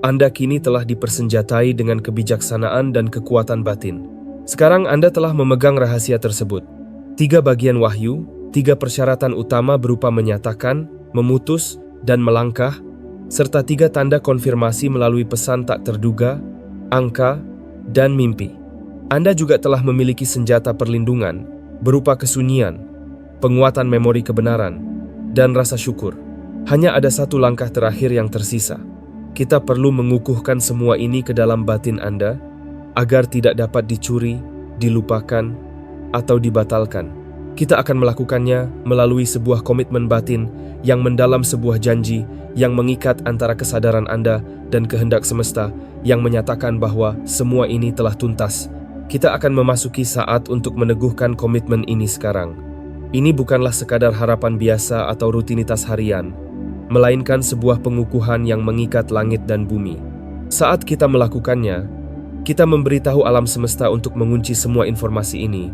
Anda kini telah dipersenjatai dengan kebijaksanaan dan kekuatan batin. Sekarang Anda telah memegang rahasia tersebut. 3 bagian wahyu, 3 persyaratan utama berupa menyatakan, memutus, dan melangkah, serta 3 tanda konfirmasi melalui pesan tak terduga, angka, dan mimpi. Anda juga telah memiliki senjata perlindungan berupa kesunyian, penguatan memori kebenaran, dan rasa syukur. Hanya ada satu langkah terakhir yang tersisa. Kita perlu mengukuhkan semua ini ke dalam batin Anda agar tidak dapat dicuri, dilupakan, atau dibatalkan. Kita akan melakukannya melalui sebuah komitmen batin yang mendalam, sebuah janji yang mengikat antara kesadaran Anda dan kehendak semesta yang menyatakan bahwa semua ini telah tuntas. Kita akan memasuki saat untuk meneguhkan komitmen ini sekarang. Ini bukanlah sekadar harapan biasa atau rutinitas harian, melainkan sebuah pengukuhan yang mengikat langit dan bumi. Saat kita melakukannya, kita memberitahu alam semesta untuk mengunci semua informasi ini,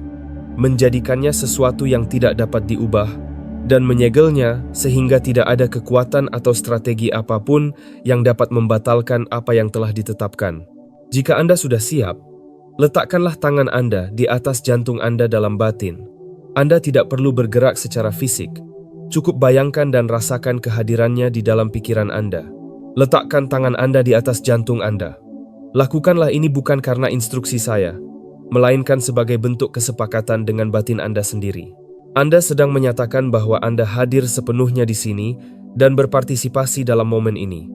menjadikannya sesuatu yang tidak dapat diubah, dan menyegelnya sehingga tidak ada kekuatan atau strategi apapun yang dapat membatalkan apa yang telah ditetapkan. Jika Anda sudah siap, letakkanlah tangan Anda di atas jantung Anda dalam batin. Anda tidak perlu bergerak secara fisik, cukup bayangkan dan rasakan kehadirannya di dalam pikiran Anda. Letakkan tangan Anda di atas jantung Anda. Lakukanlah ini bukan karena instruksi saya, melainkan sebagai bentuk kesepakatan dengan batin Anda sendiri. Anda sedang menyatakan bahwa Anda hadir sepenuhnya di sini dan berpartisipasi dalam momen ini.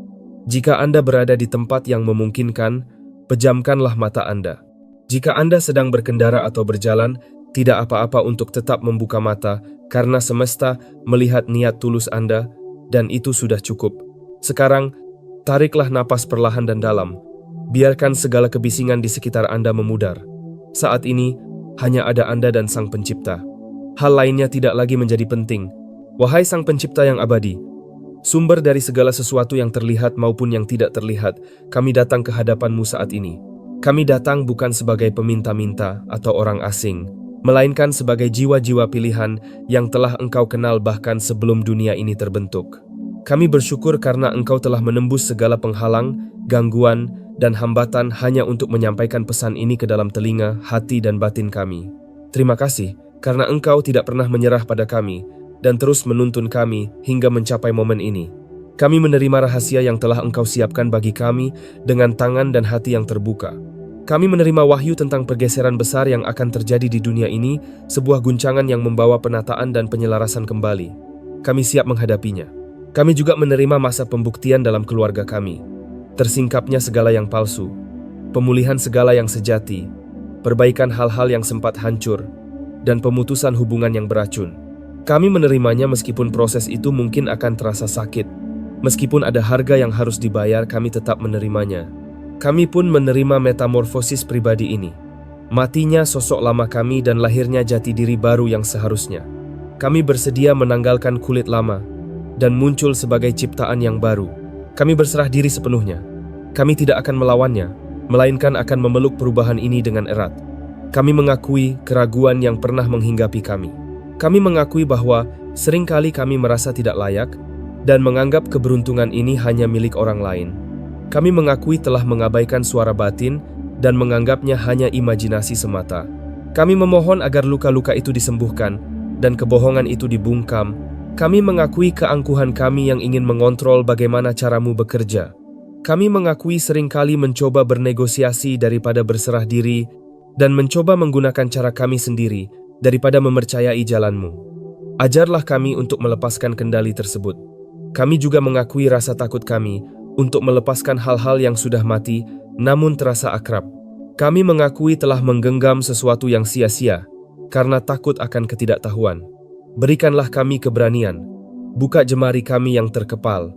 Jika Anda berada di tempat yang memungkinkan, pejamkanlah mata Anda. Jika Anda sedang berkendara atau berjalan, tidak apa-apa untuk tetap membuka mata karena semesta melihat niat tulus Anda dan itu sudah cukup. Sekarang, tariklah napas perlahan dan dalam. Biarkan segala kebisingan di sekitar Anda memudar. Saat ini, hanya ada Anda dan Sang Pencipta. Hal lainnya tidak lagi menjadi penting. Wahai Sang Pencipta yang abadi, sumber dari segala sesuatu yang terlihat maupun yang tidak terlihat, kami datang ke hadapan-Mu saat ini. Kami datang bukan sebagai peminta-minta atau orang asing, melainkan sebagai jiwa-jiwa pilihan yang telah Engkau kenal bahkan sebelum dunia ini terbentuk. Kami bersyukur karena Engkau telah menembus segala penghalang, gangguan, dan hambatan hanya untuk menyampaikan pesan ini ke dalam telinga, hati, dan batin kami. Terima kasih karena Engkau tidak pernah menyerah pada kami dan terus menuntun kami hingga mencapai momen ini. Kami menerima rahasia yang telah Engkau siapkan bagi kami dengan tangan dan hati yang terbuka. Kami menerima wahyu tentang pergeseran besar yang akan terjadi di dunia ini, sebuah guncangan yang membawa penataan dan penyelarasan kembali. Kami siap menghadapinya. Kami juga menerima masa pembuktian dalam keluarga kami. Tersingkapnya segala yang palsu, pemulihan segala yang sejati, perbaikan hal-hal yang sempat hancur, dan pemutusan hubungan yang beracun. Kami menerimanya meskipun proses itu mungkin akan terasa sakit, Meskipun ada harga yang harus dibayar, kami tetap menerimanya. Kami pun menerima metamorfosis pribadi ini. Matinya sosok lama kami dan lahirnya jati diri baru yang seharusnya. Kami bersedia menanggalkan kulit lama dan muncul sebagai ciptaan yang baru. Kami berserah diri sepenuhnya. Kami tidak akan melawannya, melainkan akan memeluk perubahan ini dengan erat. Kami mengakui keraguan yang pernah menghinggapi kami. Kami mengakui bahwa seringkali kami merasa tidak layak dan menganggap keberuntungan ini hanya milik orang lain. Kami mengakui telah mengabaikan suara batin dan menganggapnya hanya imajinasi semata. Kami memohon agar luka-luka itu disembuhkan dan kebohongan itu dibungkam. Kami mengakui keangkuhan kami yang ingin mengontrol bagaimana caramu bekerja. Kami mengakui seringkali mencoba bernegosiasi daripada berserah diri dan mencoba menggunakan cara kami sendiri daripada memercayai jalanmu. Ajarlah kami untuk melepaskan kendali tersebut. Kami juga mengakui rasa takut kami untuk melepaskan hal-hal yang sudah mati namun terasa akrab. Kami mengakui telah menggenggam sesuatu yang sia-sia karena takut akan ketidaktahuan. Berikanlah kami keberanian, buka jemari kami yang terkepal,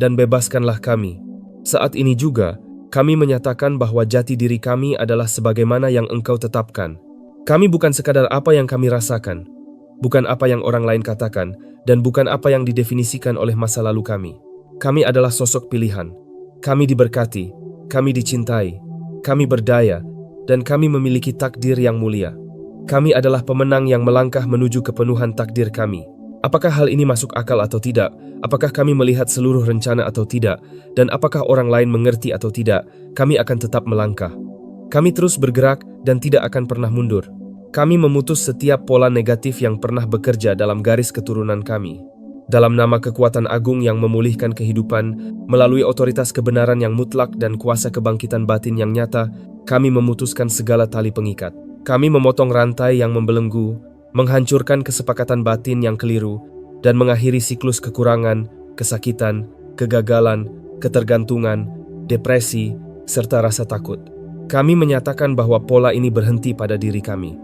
dan bebaskanlah kami. Saat ini juga, kami menyatakan bahwa jati diri kami adalah sebagaimana yang Engkau tetapkan. Kami bukan sekadar apa yang kami rasakan, bukan apa yang orang lain katakan, dan bukan apa yang didefinisikan oleh masa lalu kami. Kami adalah sosok pilihan. Kami diberkati, kami dicintai, kami berdaya, dan kami memiliki takdir yang mulia. Kami adalah pemenang yang melangkah menuju kepenuhan takdir kami. Apakah hal ini masuk akal atau tidak? Apakah kami melihat seluruh rencana atau tidak? Dan apakah orang lain mengerti atau tidak? Kami akan tetap melangkah. Kami terus bergerak dan tidak akan pernah mundur. Kami memutus setiap pola negatif yang pernah bekerja dalam garis keturunan kami. Dalam nama kekuatan agung yang memulihkan kehidupan, melalui otoritas kebenaran yang mutlak dan kuasa kebangkitan batin yang nyata, kami memutuskan segala tali pengikat. Kami memotong rantai yang membelenggu, menghancurkan kesepakatan batin yang keliru, dan mengakhiri siklus kekurangan, kesakitan, kegagalan, ketergantungan, depresi, serta rasa takut. Kami menyatakan bahwa pola ini berhenti pada diri kami.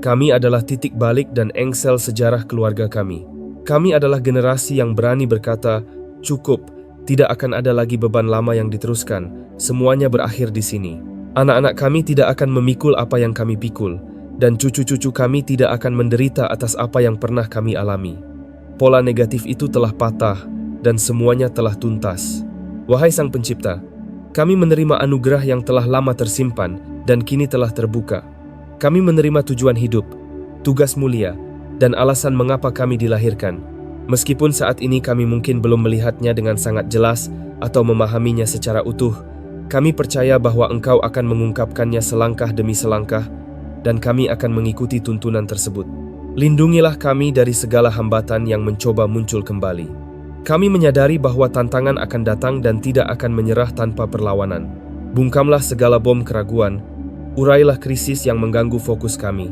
Kami adalah titik balik dan engsel sejarah keluarga kami. Kami adalah generasi yang berani berkata, cukup, tidak akan ada lagi beban lama yang diteruskan, semuanya berakhir di sini. Anak-anak kami tidak akan memikul apa yang kami pikul, dan cucu-cucu kami tidak akan menderita atas apa yang pernah kami alami. Pola negatif itu telah patah, dan semuanya telah tuntas. Wahai Sang Pencipta, kami menerima anugerah yang telah lama tersimpan, dan kini telah terbuka. Kami menerima tujuan hidup, tugas mulia, dan alasan mengapa kami dilahirkan. Meskipun saat ini kami mungkin belum melihatnya dengan sangat jelas atau memahaminya secara utuh, kami percaya bahwa Engkau akan mengungkapkannya selangkah demi selangkah, dan kami akan mengikuti tuntunan tersebut. Lindungilah kami dari segala hambatan yang mencoba muncul kembali. Kami menyadari bahwa tantangan akan datang dan tidak akan menyerah tanpa perlawanan. Bungkamlah segala bom keraguan, urailah krisis yang mengganggu fokus kami.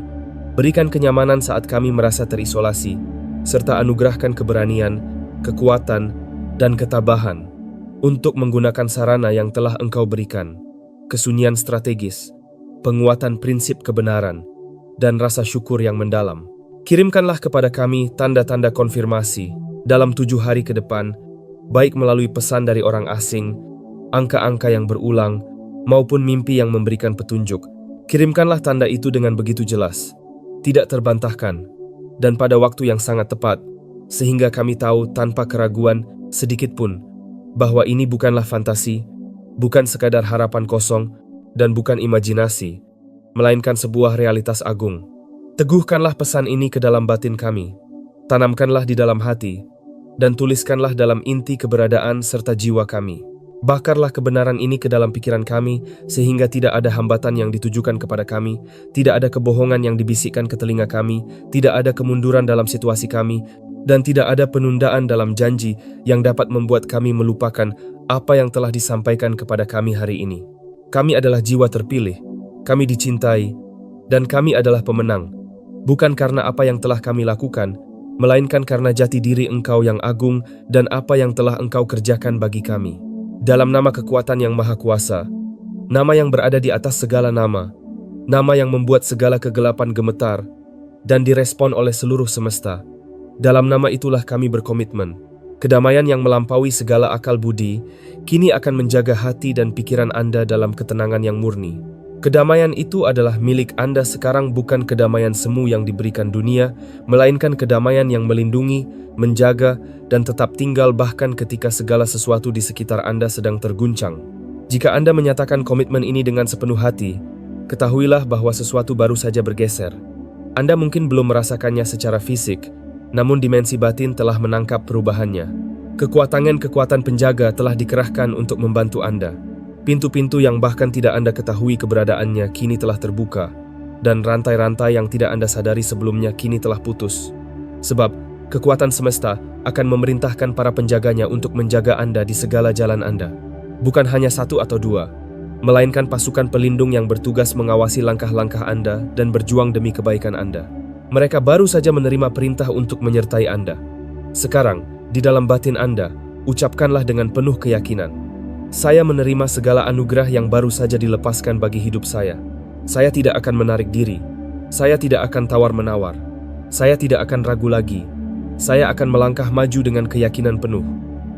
Berikan kenyamanan saat kami merasa terisolasi, serta anugerahkan keberanian, kekuatan, dan ketabahan untuk menggunakan sarana yang telah Engkau berikan, kesunyian strategis, penguatan prinsip kebenaran, dan rasa syukur yang mendalam. Kirimkanlah kepada kami tanda-tanda konfirmasi dalam 7 hari ke depan, baik melalui pesan dari orang asing, angka-angka yang berulang, maupun mimpi yang memberikan petunjuk. Kirimkanlah tanda itu dengan begitu jelas, tidak terbantahkan, dan pada waktu yang sangat tepat, sehingga kami tahu tanpa keraguan sedikit pun bahwa ini bukanlah fantasi, bukan sekadar harapan kosong, dan bukan imajinasi, melainkan sebuah realitas agung. Teguhkanlah pesan ini ke dalam batin kami, tanamkanlah di dalam hati, dan tuliskanlah dalam inti keberadaan serta jiwa kami. Bakarlah kebenaran ini ke dalam pikiran kami, sehingga tidak ada hambatan yang ditujukan kepada kami, tidak ada kebohongan yang dibisikkan ke telinga kami, tidak ada kemunduran dalam situasi kami, dan tidak ada penundaan dalam janji yang dapat membuat kami melupakan apa yang telah disampaikan kepada kami hari ini. Kami adalah jiwa terpilih, kami dicintai, dan kami adalah pemenang, bukan karena apa yang telah kami lakukan, melainkan karena jati diri Engkau yang agung dan apa yang telah Engkau kerjakan bagi kami. Dalam nama kekuatan yang maha kuasa, nama yang berada di atas segala nama yang membuat segala kegelapan gemetar dan direspon oleh seluruh semesta, dalam nama itulah kami berkomitmen Kedamaian yang melampaui segala akal budi, kini akan menjaga hati dan pikiran Anda dalam ketenangan yang murni. Kedamaian itu adalah milik Anda sekarang, bukan kedamaian semu yang diberikan dunia, melainkan kedamaian yang melindungi, menjaga, dan tetap tinggal bahkan ketika segala sesuatu di sekitar Anda sedang terguncang. Jika Anda menyatakan komitmen ini dengan sepenuh hati, ketahuilah bahwa sesuatu baru saja bergeser. Anda mungkin belum merasakannya secara fisik, namun dimensi batin telah menangkap perubahannya. Kekuatan penjaga telah dikerahkan untuk membantu Anda. Pintu-pintu yang bahkan tidak Anda ketahui keberadaannya kini telah terbuka, dan rantai-rantai yang tidak Anda sadari sebelumnya kini telah putus. Sebab, kekuatan semesta akan memerintahkan para penjaganya untuk menjaga Anda di segala jalan Anda. Bukan hanya satu atau dua, melainkan pasukan pelindung yang bertugas mengawasi langkah-langkah Anda dan berjuang demi kebaikan Anda. Mereka baru saja menerima perintah untuk menyertai Anda. Sekarang, di dalam batin Anda, ucapkanlah dengan penuh keyakinan, "Saya menerima segala anugerah yang baru saja dilepaskan bagi hidup saya. Saya tidak akan menarik diri. Saya tidak akan tawar-menawar. Saya tidak akan ragu lagi. Saya akan melangkah maju dengan keyakinan penuh."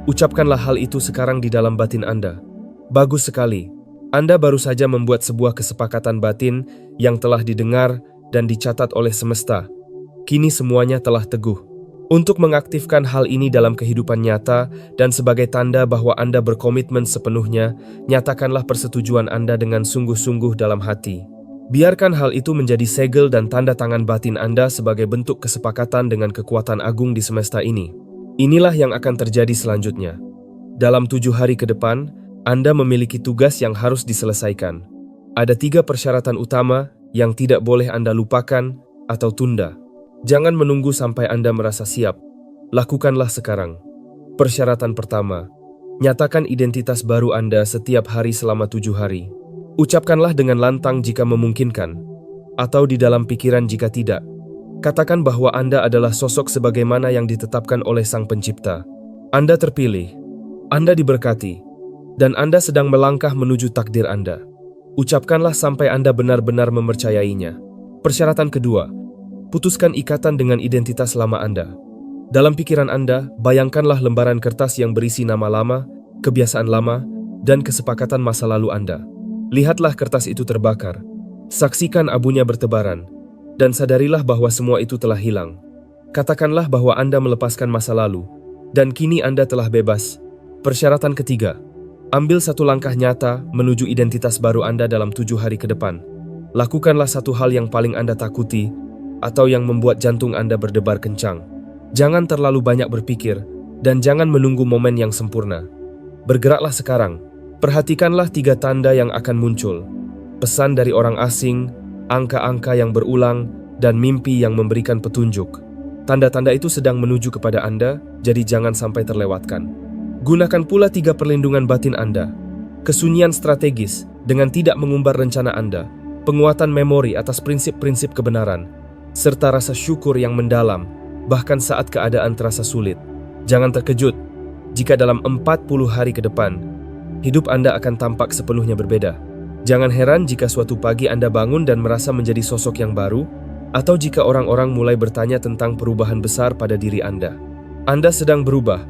Ucapkanlah hal itu sekarang di dalam batin Anda. Bagus sekali. Anda baru saja membuat sebuah kesepakatan batin yang telah didengar dan dicatat oleh semesta. Kini semuanya telah teguh. Untuk mengaktifkan hal ini dalam kehidupan nyata dan sebagai tanda bahwa Anda berkomitmen sepenuhnya, nyatakanlah persetujuan Anda dengan sungguh-sungguh dalam hati. Biarkan hal itu menjadi segel dan tanda tangan batin Anda sebagai bentuk kesepakatan dengan kekuatan agung di semesta ini. Inilah yang akan terjadi selanjutnya. Dalam 7 hari ke depan, Anda memiliki tugas yang harus diselesaikan. Ada 3 persyaratan utama yang tidak boleh Anda lupakan atau tunda. Jangan menunggu sampai Anda merasa siap. Lakukanlah sekarang. Persyaratan pertama, nyatakan identitas baru Anda setiap hari selama 7 hari. Ucapkanlah dengan lantang jika memungkinkan, atau di dalam pikiran jika tidak. Katakan bahwa Anda adalah sosok sebagaimana yang ditetapkan oleh Sang Pencipta. Anda terpilih, Anda diberkati, dan Anda sedang melangkah menuju takdir Anda. Ucapkanlah sampai Anda benar-benar mempercayainya. Persyaratan kedua, putuskan ikatan dengan identitas lama Anda. Dalam pikiran Anda, bayangkanlah lembaran kertas yang berisi nama lama, kebiasaan lama, dan kesepakatan masa lalu Anda. Lihatlah kertas itu terbakar. Saksikan abunya bertebaran, dan sadarilah bahwa semua itu telah hilang. Katakanlah bahwa Anda melepaskan masa lalu, dan kini Anda telah bebas. Persyaratan ketiga, ambil satu langkah nyata menuju identitas baru Anda dalam 7 hari ke depan. Lakukanlah satu hal yang paling Anda takuti atau yang membuat jantung Anda berdebar kencang. Jangan terlalu banyak berpikir dan jangan menunggu momen yang sempurna. Bergeraklah sekarang. Perhatikanlah 3 tanda yang akan muncul. Pesan dari orang asing, angka-angka yang berulang, dan mimpi yang memberikan petunjuk. Tanda-tanda itu sedang menuju kepada Anda, jadi jangan sampai terlewatkan. Gunakan pula 3 perlindungan batin Anda. Kesunyian strategis dengan tidak mengumbar rencana Anda, penguatan memori atas prinsip-prinsip kebenaran, serta rasa syukur yang mendalam, bahkan saat keadaan terasa sulit. Jangan terkejut jika dalam 40 hari ke depan, hidup Anda akan tampak sepenuhnya berbeda. Jangan heran jika suatu pagi Anda bangun dan merasa menjadi sosok yang baru, atau jika orang-orang mulai bertanya tentang perubahan besar pada diri Anda. Anda sedang berubah,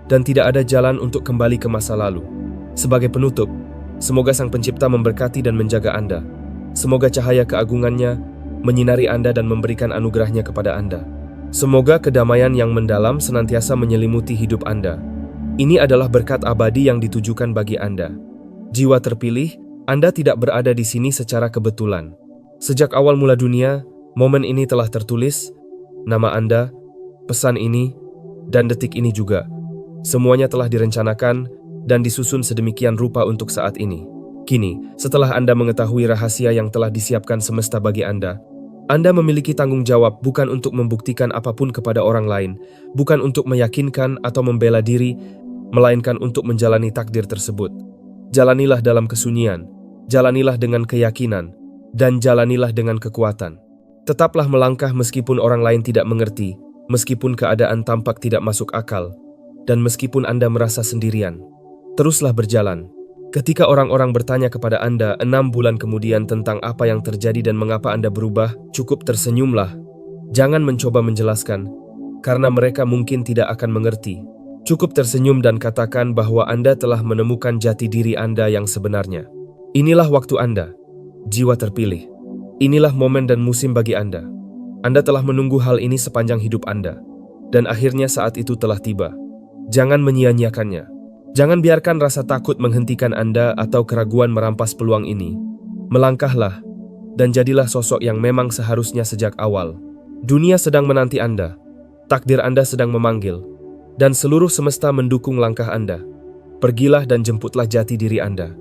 dan tidak ada jalan untuk kembali ke masa lalu. Sebagai penutup, semoga Sang Pencipta memberkati dan menjaga Anda. Semoga cahaya keagungannya menyinari Anda dan memberikan anugerahnya kepada Anda. Semoga kedamaian yang mendalam senantiasa menyelimuti hidup Anda. Ini adalah berkat abadi yang ditujukan bagi Anda. Jiwa terpilih, Anda tidak berada di sini secara kebetulan. Sejak awal mula dunia, momen ini telah tertulis, nama Anda, pesan ini, dan detik ini juga. Semuanya telah direncanakan dan disusun sedemikian rupa untuk saat ini. Kini, setelah Anda mengetahui rahasia yang telah disiapkan semesta bagi Anda memiliki tanggung jawab bukan untuk membuktikan apapun kepada orang lain, bukan untuk meyakinkan atau membela diri, melainkan untuk menjalani takdir tersebut. Jalanilah dalam kesunyian, jalanilah dengan keyakinan, dan jalanilah dengan kekuatan. Tetaplah melangkah meskipun orang lain tidak mengerti, meskipun keadaan tampak tidak masuk akal, dan meskipun Anda merasa sendirian. Teruslah berjalan. Ketika orang-orang bertanya kepada Anda 6 bulan kemudian tentang apa yang terjadi dan mengapa Anda berubah, cukup tersenyumlah. Jangan mencoba menjelaskan, karena mereka mungkin tidak akan mengerti. Cukup tersenyum dan katakan bahwa Anda telah menemukan jati diri Anda yang sebenarnya. Inilah waktu Anda, jiwa terpilih. Inilah momen dan musim bagi Anda. Anda telah menunggu hal ini sepanjang hidup Anda. Dan akhirnya saat itu telah tiba. Jangan menyia-nyiakannya. Jangan biarkan rasa takut menghentikan Anda atau keraguan merampas peluang ini. Melangkahlah, dan jadilah sosok yang memang seharusnya sejak awal. Dunia sedang menanti Anda. Takdir Anda sedang memanggil. Dan seluruh semesta mendukung langkah Anda. Pergilah dan jemputlah jati diri Anda.